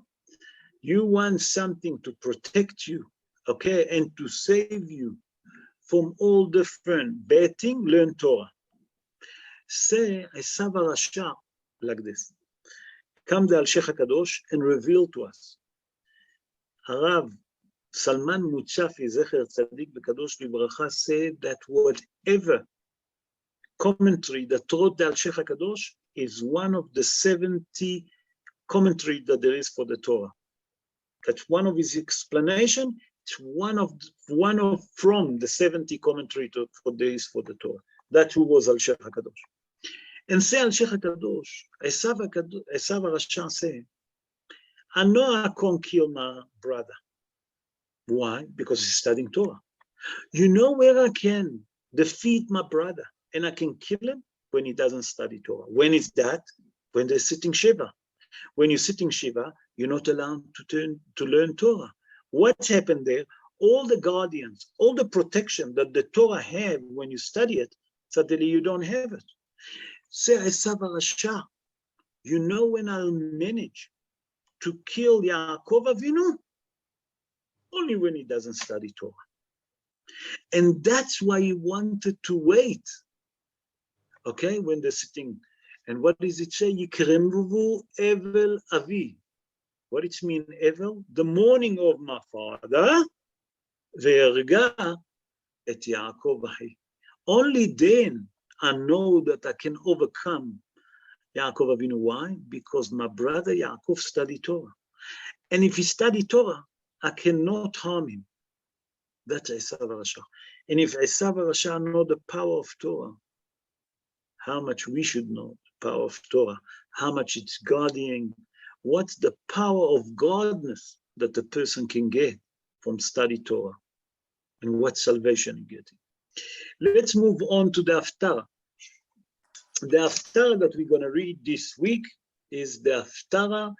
you want something to protect you, okay, and to save you from all different bad things, learn Torah. Say, Esav HaRasha, like this. Come the Al-Sheikh HaKadosh and reveal to us. Harav Salman Muchafi Zecher Tzadik B'Kadosh Libracha said that whatever commentary that taught the Al-Sheikh HaKadosh is one of the 70 commentaries that there is for the Torah. That's one of his explanation. It's one of from the 70 commentary for days for the Torah. That who was Al-Sheikh HaKadosh. And say Al-Sheikh HaKadosh, Esav HaRasha say, I know I can't kill my brother. Why? Because he's studying Torah. You know where I can defeat my brother and I can kill him? When he doesn't study Torah. When is that? When they're sitting Shiva. When you're sitting Shiva, you're not allowed to learn Torah. What's happened there? All the guardians, all the protection that the Torah have when you study it, suddenly you don't have it. Say, Esav HaRasha, you know when I'll manage to kill Yaakov Avinu? Only when he doesn't study Torah. And that's why he wanted to wait. Okay, when they're sitting. And what does it say? Yikremvu Evel Avi. What it mean, Evel? The mourning of my father. Ve'erga et Yaakov Ahi. Only then I know that I can overcome Yaakov Avinu. Why? Because my brother Yaakov studied Torah. And if he studied Torah, I cannot harm him. That's Esav HaRasha. And if Esav HaRasha know the power of Torah, how much we should know the power of Torah, how much it's guarding, what's the power of godness that the person can get from study Torah, and what salvation he getting. Let's move on to the Haftarah. The Haftarah that we're going to read this week is the Haftarah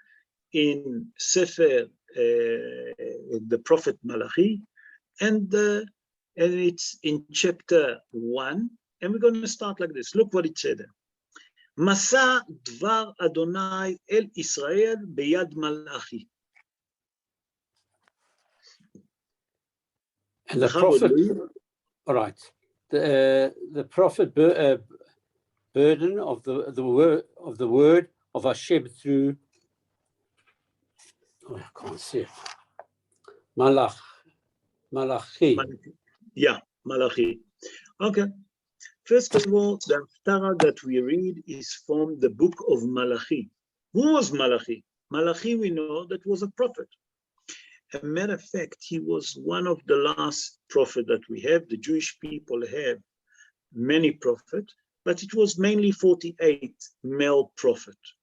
in Sefer, the Prophet Malachi, and it's in chapter 1. And we're going to start like this. Look what it said there. Masa dvar Adonai el Israel beyad Malachi. And the prophet, all right. The prophet burden of the word of Hashem through. Oh, I can't see it. Malachi. Yeah, Malachi. Okay. First of all, the Haftarah that we read is from the book of Malachi. Who was Malachi? Malachi, we know that was a prophet. As a matter of fact, he was one of the last prophets that we have. The Jewish people have many prophets, but it was mainly 48 male prophets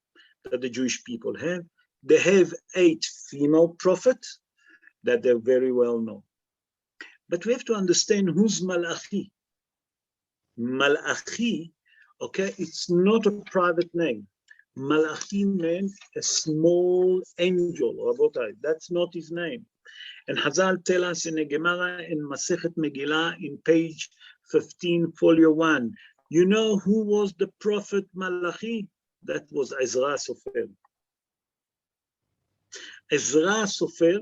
that the Jewish people have. They have 8 female prophets that they're very well known. But we have to understand who's Malachi. Malachi, okay, it's not a private name. Malachi meant a small angel, Rabotai. That's not his name. And Hazal tell us in a Gemara in Masechet Megillah in page 15, folio 1. You know who was the prophet Malachi? That was Ezra Sofer. Ezra Sofer,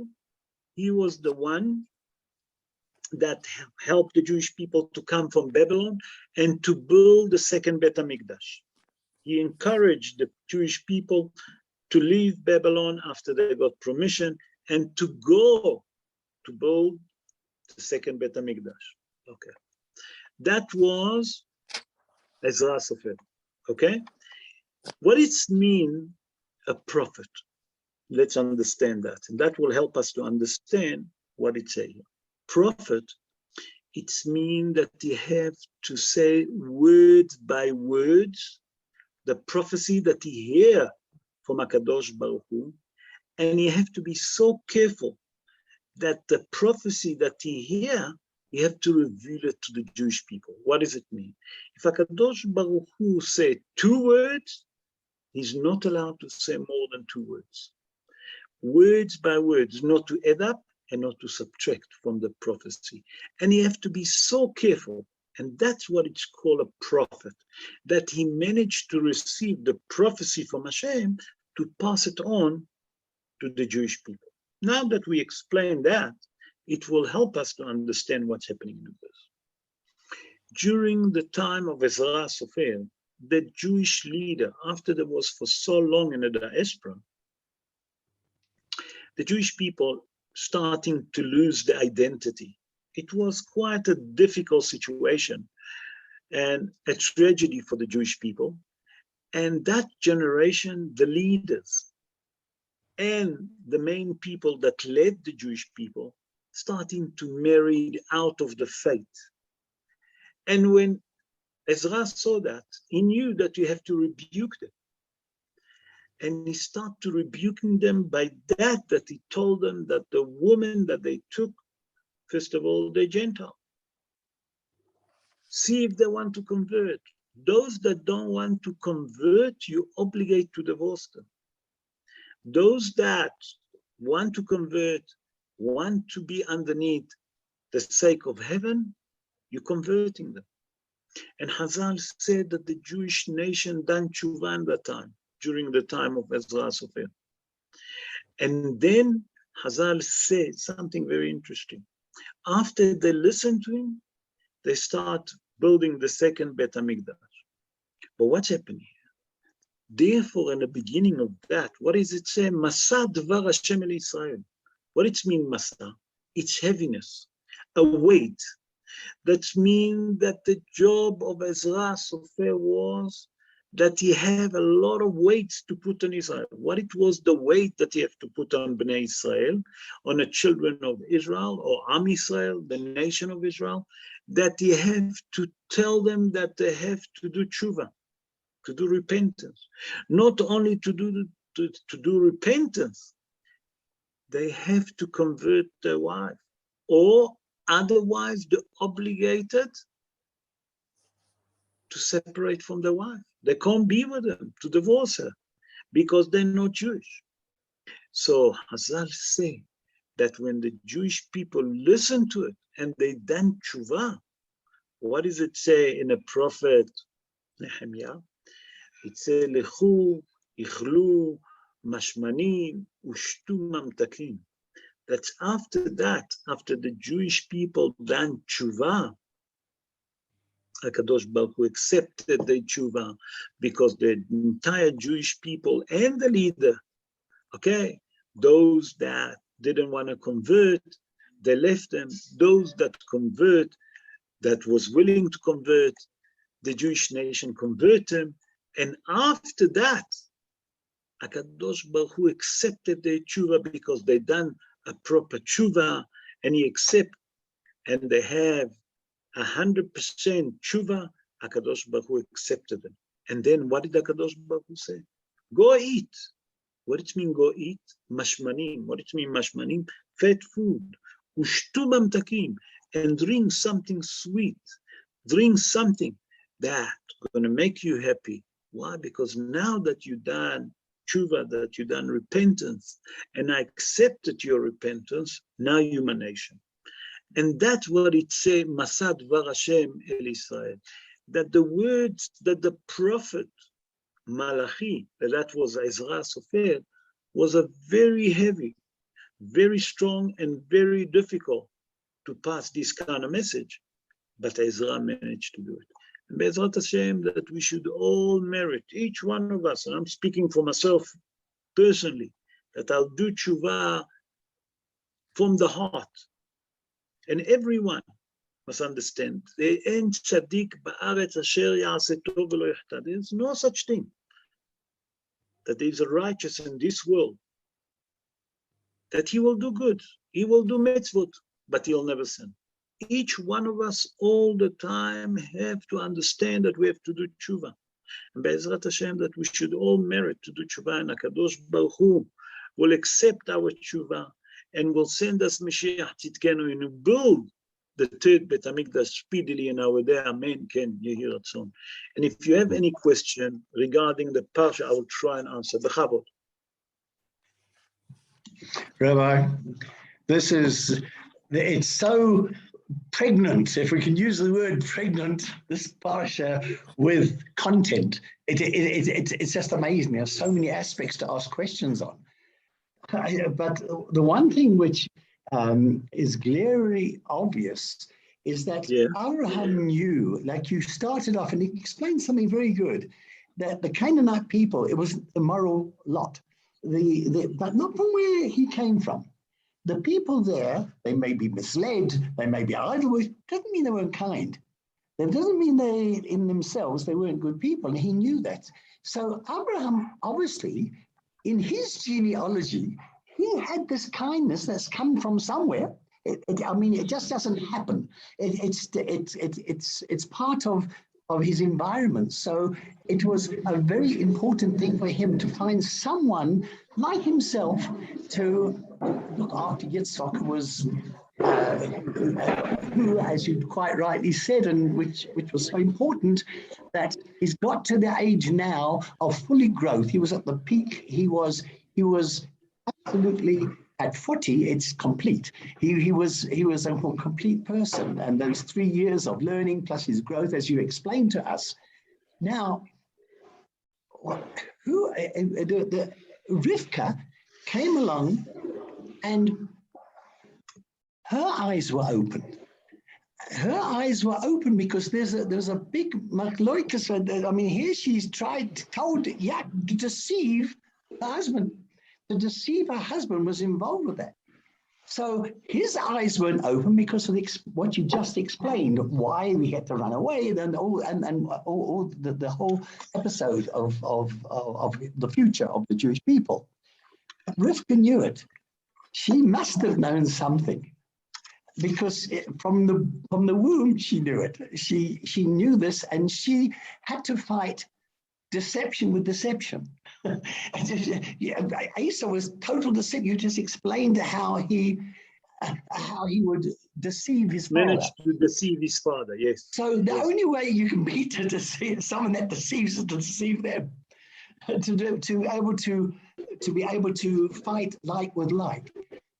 he was the one that helped the Jewish people to come from Babylon and to build the second Bet HaMikdash. He encouraged the Jewish people to leave Babylon after they got permission and to go to build the second Bet HaMikdash. Okay. That was Ezra Sofer. Okay. What does it mean, a prophet? Let's understand that. And that will help us to understand what it says here. Prophet, it means that you have to say word by words the prophecy that you hear from HaKadosh Baruch Hu, and you have to be so careful that the prophecy that you hear, you have to reveal it to the Jewish people. What does it mean? If HaKadosh Baruch Hu say 2 words, he's not allowed to say more than 2 words. Words by words, not to add up and not to subtract from the prophecy. And you have to be so careful, and that's what it's called a prophet, that he managed to receive the prophecy from Hashem to pass it on to the Jewish people. Now that we explain that, it will help us to understand what's happening in this. During the time of Ezra Sofer, the Jewish leader, after there was for so long in the diaspora, the Jewish people starting to lose their identity. It was quite a difficult situation and a tragedy for the Jewish people. And that generation, the leaders and the main people that led the Jewish people, starting to marry out of the faith. And when Ezra saw that, he knew that you have to rebuke them. And he started to rebuking them by that he told them that the woman that they took, first of all, they're Gentile. See if they want to convert. Those that don't want to convert, you obligate to divorce them. Those that want to convert, want to be underneath the sake of heaven, you're converting them. And Hazal said that the Jewish nation done tshuva at that time, during the time of Ezra Sofer. And then Hazal said something very interesting. After they listened to him, they start building the second Bet HaMikdash. But what's happening here? Therefore, in the beginning of that, what does it say? Masa Dvar Hashem El Israel. What does it mean, Masa? It's heaviness, a weight. That means that the job of Ezra Sofer was that he have a lot of weights to put on Israel. What it was the weight that he have to put on Bnei Israel, on the children of Israel, or Am Israel, the nation of Israel, that he have to tell them that they have to do tshuva, to do repentance. Not only to do repentance, they have to convert their wife, or otherwise they're obligated to separate from their wife. They can't be with them, to divorce her, because they're not Jewish. So Hazal say that when the Jewish people listen to it and they done tshuva, what does it say in a prophet Nehemiah? It says, Lechu, Ichlu, Mashmanim, Ushtu Mamtakim. That's after that, after the Jewish people done tshuva, HaKadosh Baruch Hu accepted the tshuva, because the entire Jewish people and the leader, okay, those that didn't want to convert, they left them. Those that convert, that was willing to convert, the Jewish nation converted them. And after that, HaKadosh Baruch Hu accepted their tshuva, because they done a proper tshuva, and he accept, and they have 100% tshuva. HaKadosh Baruch Hu accepted them. And then what did HaKadosh Baruch Hu say? Go eat. What it mean go eat? Mashmanim. What it mean mashmanim? Fat food. Ushtu mamtakim. And drink something sweet. Drink something that's going to make you happy. Why? Because now that you've done tshuva, that you've done repentance, and I accepted your repentance, now you're my nation. And that's what it says, Masad Var Hashem El Israel, that the words that the prophet Malachi, that was Ezra Sofer, was a very heavy, very strong, and very difficult to pass this kind of message. But Ezra managed to do it. And Be'ezrat Hashem, that we should all merit, each one of us, and I'm speaking for myself personally, that I'll do tshuva from the heart. And everyone must understand, there's no such thing, that there is a righteous in this world, that he will do good, he will do mitzvot, but he'll never sin. Each one of us all the time have to understand that we have to do tshuva. And Be'ezrat Hashem, that we should all merit to do tshuva, and HaKadosh Baruch Hu will accept our tshuva and will send us Mashiach Tzidkenu and build the third Bet HaMikdash speedily in our day. Amen. Ken, you hear it soon. And if you have any question regarding the parsha, I will try and answer. Bechavot. Rabbi, it's so pregnant, if we can use the word pregnant, this parsha with content. It's just amazing. There's so many aspects to ask questions on. But the one thing which is glaringly obvious is that Abraham knew, like you started off and he explained something very good, that the Canaanite people, it was a moral lot, but not from where he came from. The people there, they may be misled, they may be idle, doesn't mean they weren't kind. That doesn't mean they, in themselves, they weren't good people, and he knew that. So Abraham, obviously, in his genealogy, he had this kindness that's come from somewhere. It just doesn't happen. It's part of his environment. So it was a very important thing for him to find someone like himself to look after Yitzchak, who, as you quite rightly said, and which was so important, that he's got to the age now of fully growth. He was at the peak. He was absolutely at 40. It's complete. He was a complete person, and those 3 years of learning plus his growth, as you explained to us. Now, Rivka came along, and her eyes were open. Her eyes were open because there's a big machloikas. I mean, here she's told to deceive the husband. To deceive her husband was involved with that. So his eyes weren't open because of what you just explained, why we had to run away, and the whole episode of the future of the Jewish people. Rivka knew it. She must have known something, because from the womb she knew it. She knew this, and she had to fight deception with deception. Esau was total deception. You just explained how he would deceive his father. Managed to deceive his father, yes. So the only way you can be to deceive someone that deceives is to deceive them. To be able to fight like with like.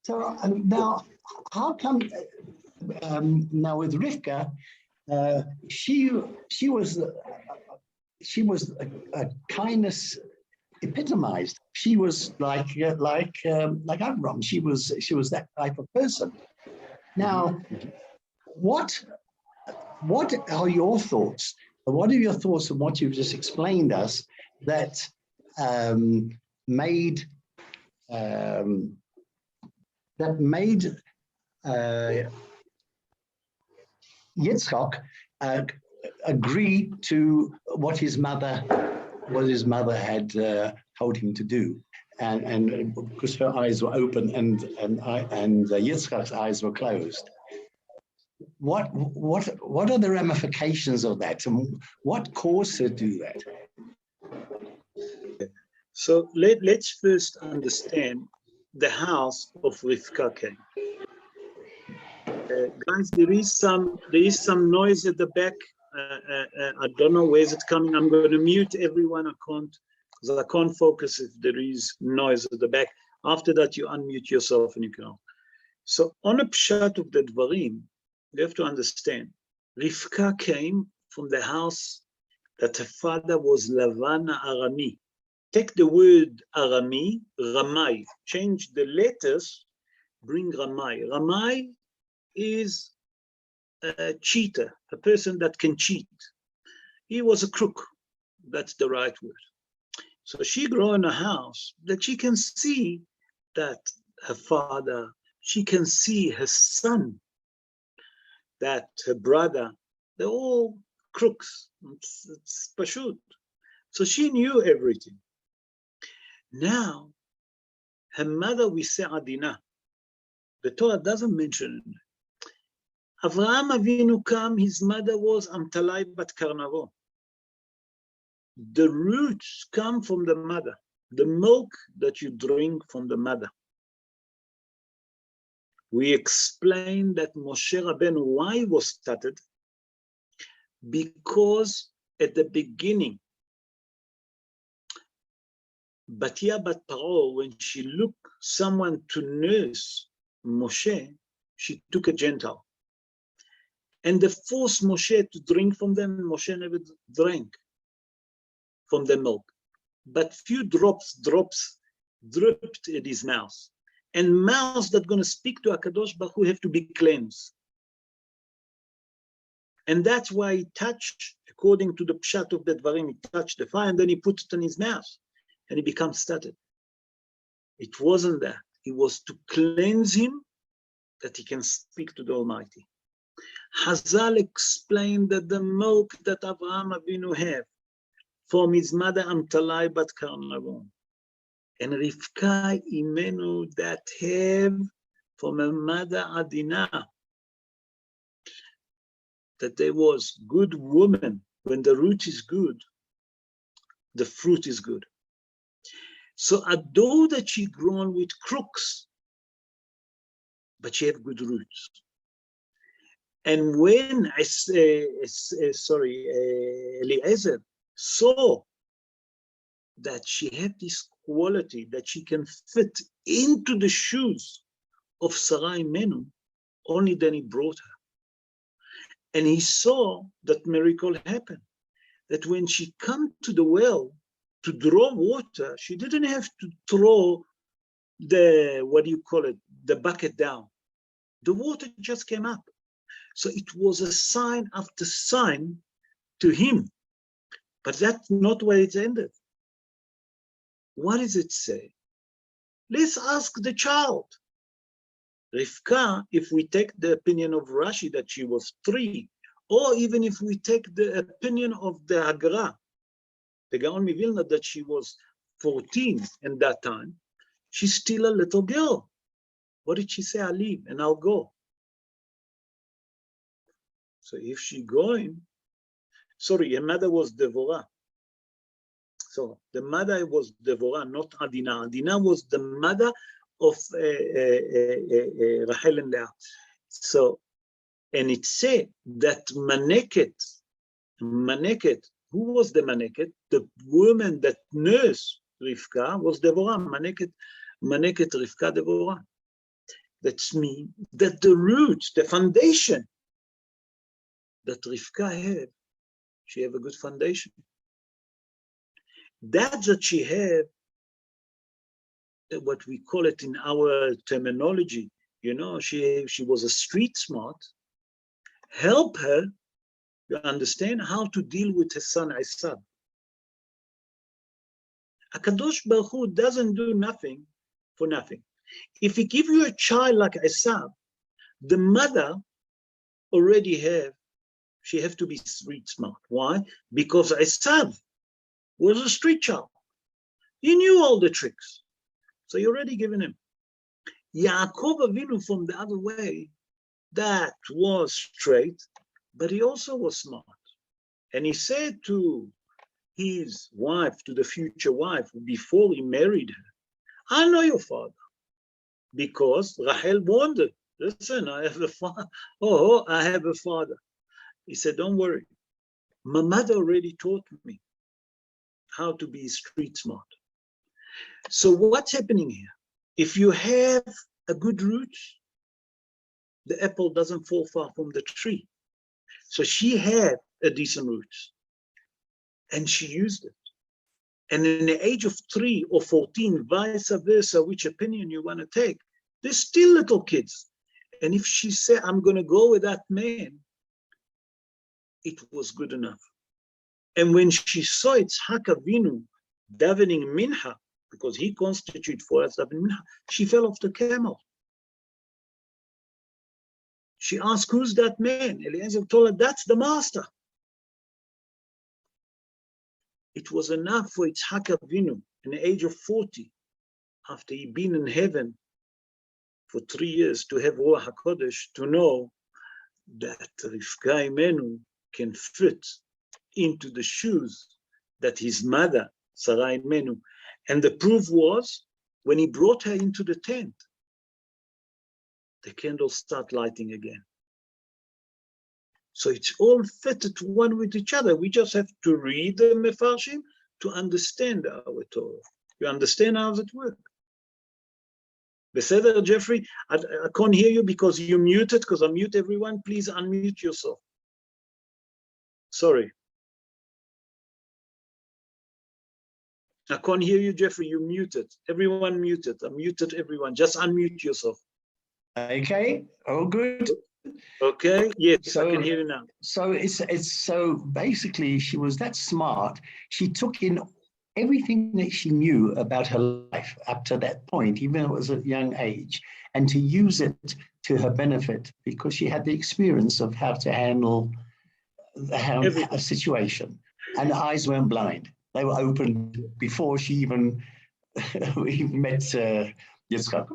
So now, how come now with Rivka, she was a kindness epitomized. She was like Avram. She was that type of person. Now, what are your thoughts? What are your thoughts on what you've just explained us that made Yitzchak agree to what his mother had told him to do, and because her eyes were open and Yitzchak's eyes were closed. What are the ramifications of that, and what caused her to do that? So let's first understand the house of Rivka came. Guys, there is some noise at the back. I don't know where's it coming. I'm going to mute everyone. Because I can't focus if there is noise at the back. After that, you unmute yourself and you can. So on a pshat of the dvarim, you have to understand. Rivka came from the house that her father was Lavan Arami. Take the word Arami, Ramai, change the letters, bring Ramai. Ramai is a cheater, a person that can cheat. He was a crook. That's the right word. So she grew in a house that she can see that her father, she can see her son, that her brother, they're all crooks. It's pashut. So she knew everything. Now, her mother, we say Adina. The Torah doesn't mention it. Avraham Avinu came, his mother was Amtalai bat Karnavo. The roots come from the mother, the milk that you drink from the mother. We explained that Moshe Rabbeinu, why was started? Because at the beginning, Batia bat Paro, when she looked someone to nurse Moshe, she took a Gentile. And they forced Moshe to drink from them, and Moshe never drank from the milk. But few drops dripped in his mouth. And mouths that going to speak to HaKadosh Baruch Hu have to be cleansed. And that's why he touched, according to the pshat of the dvarim, he touched the fire and then he put it in his mouth and he becomes started. It wasn't that. It was to cleanse him that he can speak to the Almighty. Hazal explained that the milk that Avraham Avinu had from his mother Amtalai bat Karnavon and Rivka Imenu that have from her mother Adina, that there was good woman. When the root is good, the fruit is good. So although that she grown with crooks, but she have good roots. And when Eliezer saw that she had this quality that she can fit into the shoes of Sarai Menu, only then he brought her. And he saw that miracle happen, that when she come to the well to draw water, she didn't have to throw the bucket down. The water just came up. So it was a sign after sign to him. But that's not where it ended. What does it say? Let's ask the child. Rivka, if we take the opinion of Rashi that she was 3, or even if we take the opinion of the Hagra, the Gaon Mivilna, that she was 14 in that time, she's still a little girl. What did she say? I'll leave and I'll go. So if she going, sorry, her mother was Devorah. So the mother was Devorah, not Adina. Adina was the mother of Rachel and Leah. So, and it said that Maneket, who was the Maneket? The woman that nursed Rivka was Devorah. Maneket, Rivka, Devorah. That's mean that the roots, the foundation that Rivka had, she have a good foundation. That she had, what we call it in our terminology, you know, she was a street smart, help her, you understand, how to deal with her son Esav. HaKadosh Baruch Hu doesn't do nothing for nothing. If he give you a child like Esav, the mother already she have to be street smart. Why? Because Esav was a street child. He knew all the tricks. So you already given him. Yaakov Avinu from the other way, that was straight, but he also was smart. And he said to his wife to the future wife before he married her, I know your father. Because Rachel wondered, listen, I have a father. Oh, I have a father. He said, don't worry. My mother already taught me how to be street smart. So what's happening here? If you have a good root, the apple doesn't fall far from the tree. So she had a decent root and she used it. And in the age of 3 or 14, vice versa, which opinion you want to take, they're still little kids. And if she said, I'm going to go with that man, it was good enough. And when she saw Yitzhak Avinu davening mincha, because he constituted for us davening mincha, she fell off the camel. She asked, who's that man? Eliezer told her, that's the master. It was enough for Yitzhak Avinu, in the age of 40, after he'd been in heaven for 3 years, to have Ruach HaKodesh, to know that Rivka Imenu can fit into the shoes that his mother, Sarah Imenu. And the proof was, when he brought her into the tent, the candles start lighting again. So it's all fitted one with each other. We just have to read the Mefarshim to understand our Torah. You understand how it works? Beseder, Jeffrey, I can't hear you because you're muted, because I mute everyone. Please unmute yourself. Sorry. I can't hear you, Jeffrey. You're muted. Everyone muted. I muted everyone. Just unmute yourself. Okay, all good. Okay, yes, So, I can hear you now. So it's so basically she was that smart. She took in everything that she knew about her life up to that point, even though it was a young age, and to use it to her benefit because she had the experience of how to handle a situation. And the eyes weren't blind. They were open before she even met Yitzchak.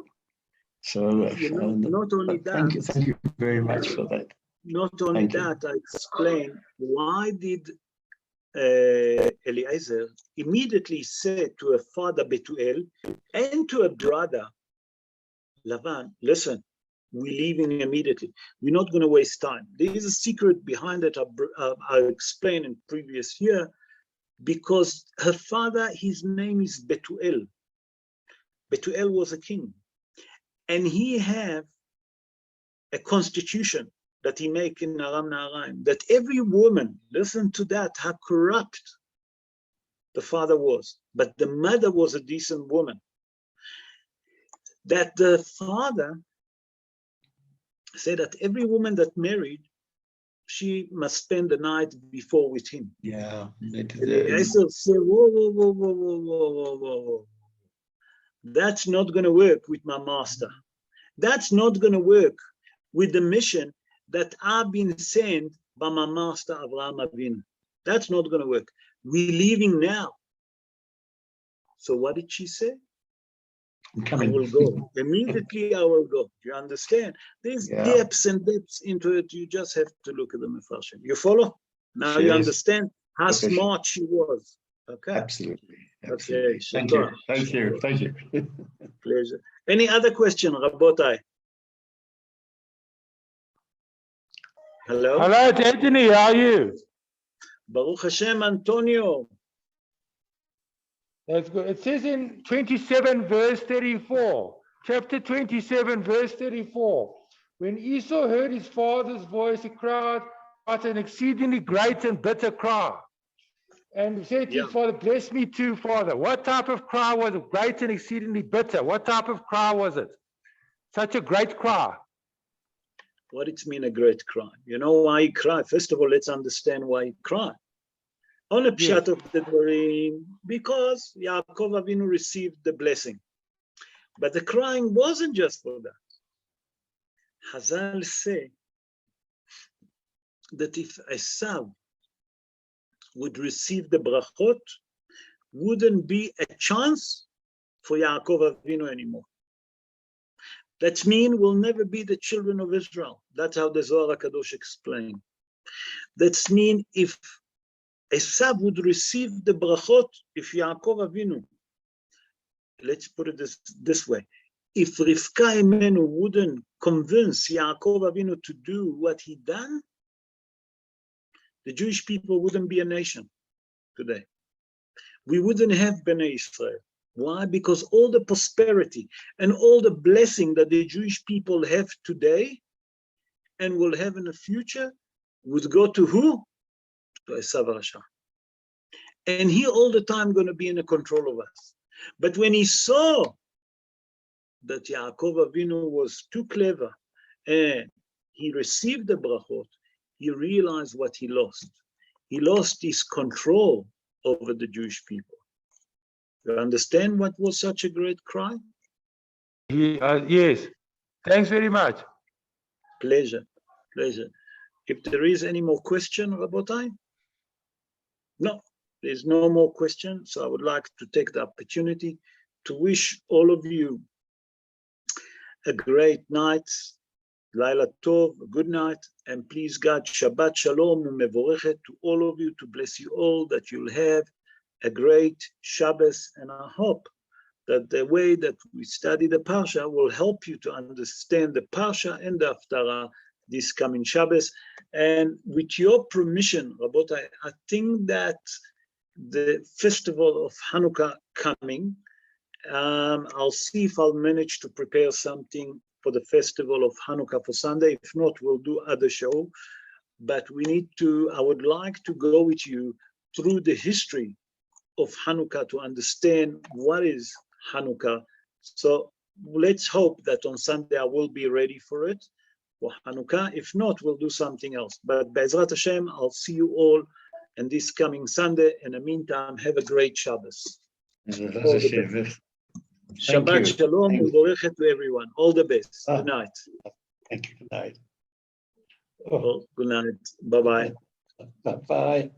So not only that, thank you very much for that. Not only that, I explained why did Eliezer immediately said to her father Betuel and to her brother Lavan, listen, we're leaving immediately. We're not going to waste time. There is a secret behind it. I explained in previous year, because her father, his name is Betuel. Betuel was a king. And he had a constitution that he make in Aram Naharaim, that every woman, listen to that, how corrupt the father was, but the mother was a decent woman. That the father said that every woman that married, she must spend the night before with him. Yeah. I said, whoa. That's not going to work with my master. That's not going to work with the mission that I've been sent by my master Avraham Avinu. That's not going to work. We're leaving now. So what did she say? I will go. Immediately I will go. You understand? There's depths and depths into it. You just have to look at the Mefarshim. You follow? Now you understand how smart she was. Okay? Absolutely. Okay. Thank you. Thank you. Thank you. Pleasure. Any other question, Rabotai? Hello? Hello, Anthony. How are you? Baruch Hashem, Antonio. That's good. It says in 27 verse 34, chapter 27 verse 34, when Esau heard his father's voice, he cried out an exceedingly great and bitter cry. And said to his father, bless me too, Father. What type of cry was it? Great and exceedingly bitter. What type of cry was it? Such a great cry. What it mean a great cry? You know why he cried? First of all, let's understand why he cried. On a pshat of the Dvarim, because Yaakov Avinu received the blessing. But the crying wasn't just for that. Chazal say that if Esav would receive the brachot, wouldn't be a chance for Yaakov Avinu anymore. That means we'll never be the children of Israel. That's how the Zohar HaKadosh explained. That means if Esav would receive the brachot if Yaakov Avinu, let's put it this way, if Rivka Imenu wouldn't convince Yaakov Avinu to do what he done, the Jewish people wouldn't be a nation today. We wouldn't have Bnei Israel. Why? Because all the prosperity and all the blessing that the Jewish people have today and will have in the future would go to who? To Esav Rasha. And he all the time going to be in the control of us. But when he saw that Yaakov Avinu was too clever and he received the brachot, he realized what he lost. He lost his control over the Jewish people. You understand what was such a great cry? Yes. Thanks very much. Pleasure, pleasure. If there is any more question, Rabotai? No, there's no more question. So I would like to take the opportunity to wish all of you a great night, Laila Tov, a good night, and please God, Shabbat Shalom u'mevorechet to all of you, to bless you all, that you'll have a great Shabbos, and I hope that the way that we study the Parsha will help you to understand the Parsha and the Haftarah this coming Shabbos. And with your permission, Rabotai, I think that the festival of Hanukkah coming, I'll see if I'll manage to prepare something for the festival of Hanukkah for Sunday. If not, we'll do other show. But we need to, I would like to go with you through the history of Hanukkah to understand what is Hanukkah. So let's hope that on Sunday I will be ready for it, for Hanukkah. If not, we'll do something else. But Be'ezrat Hashem, I'll see you all and this coming Sunday. In the meantime, have a great Shabbos. Shabbat Shalom u'mevorechet to everyone. All the best. Good night. Thank you. Good night. Oh, good night. Bye-bye. Bye-bye.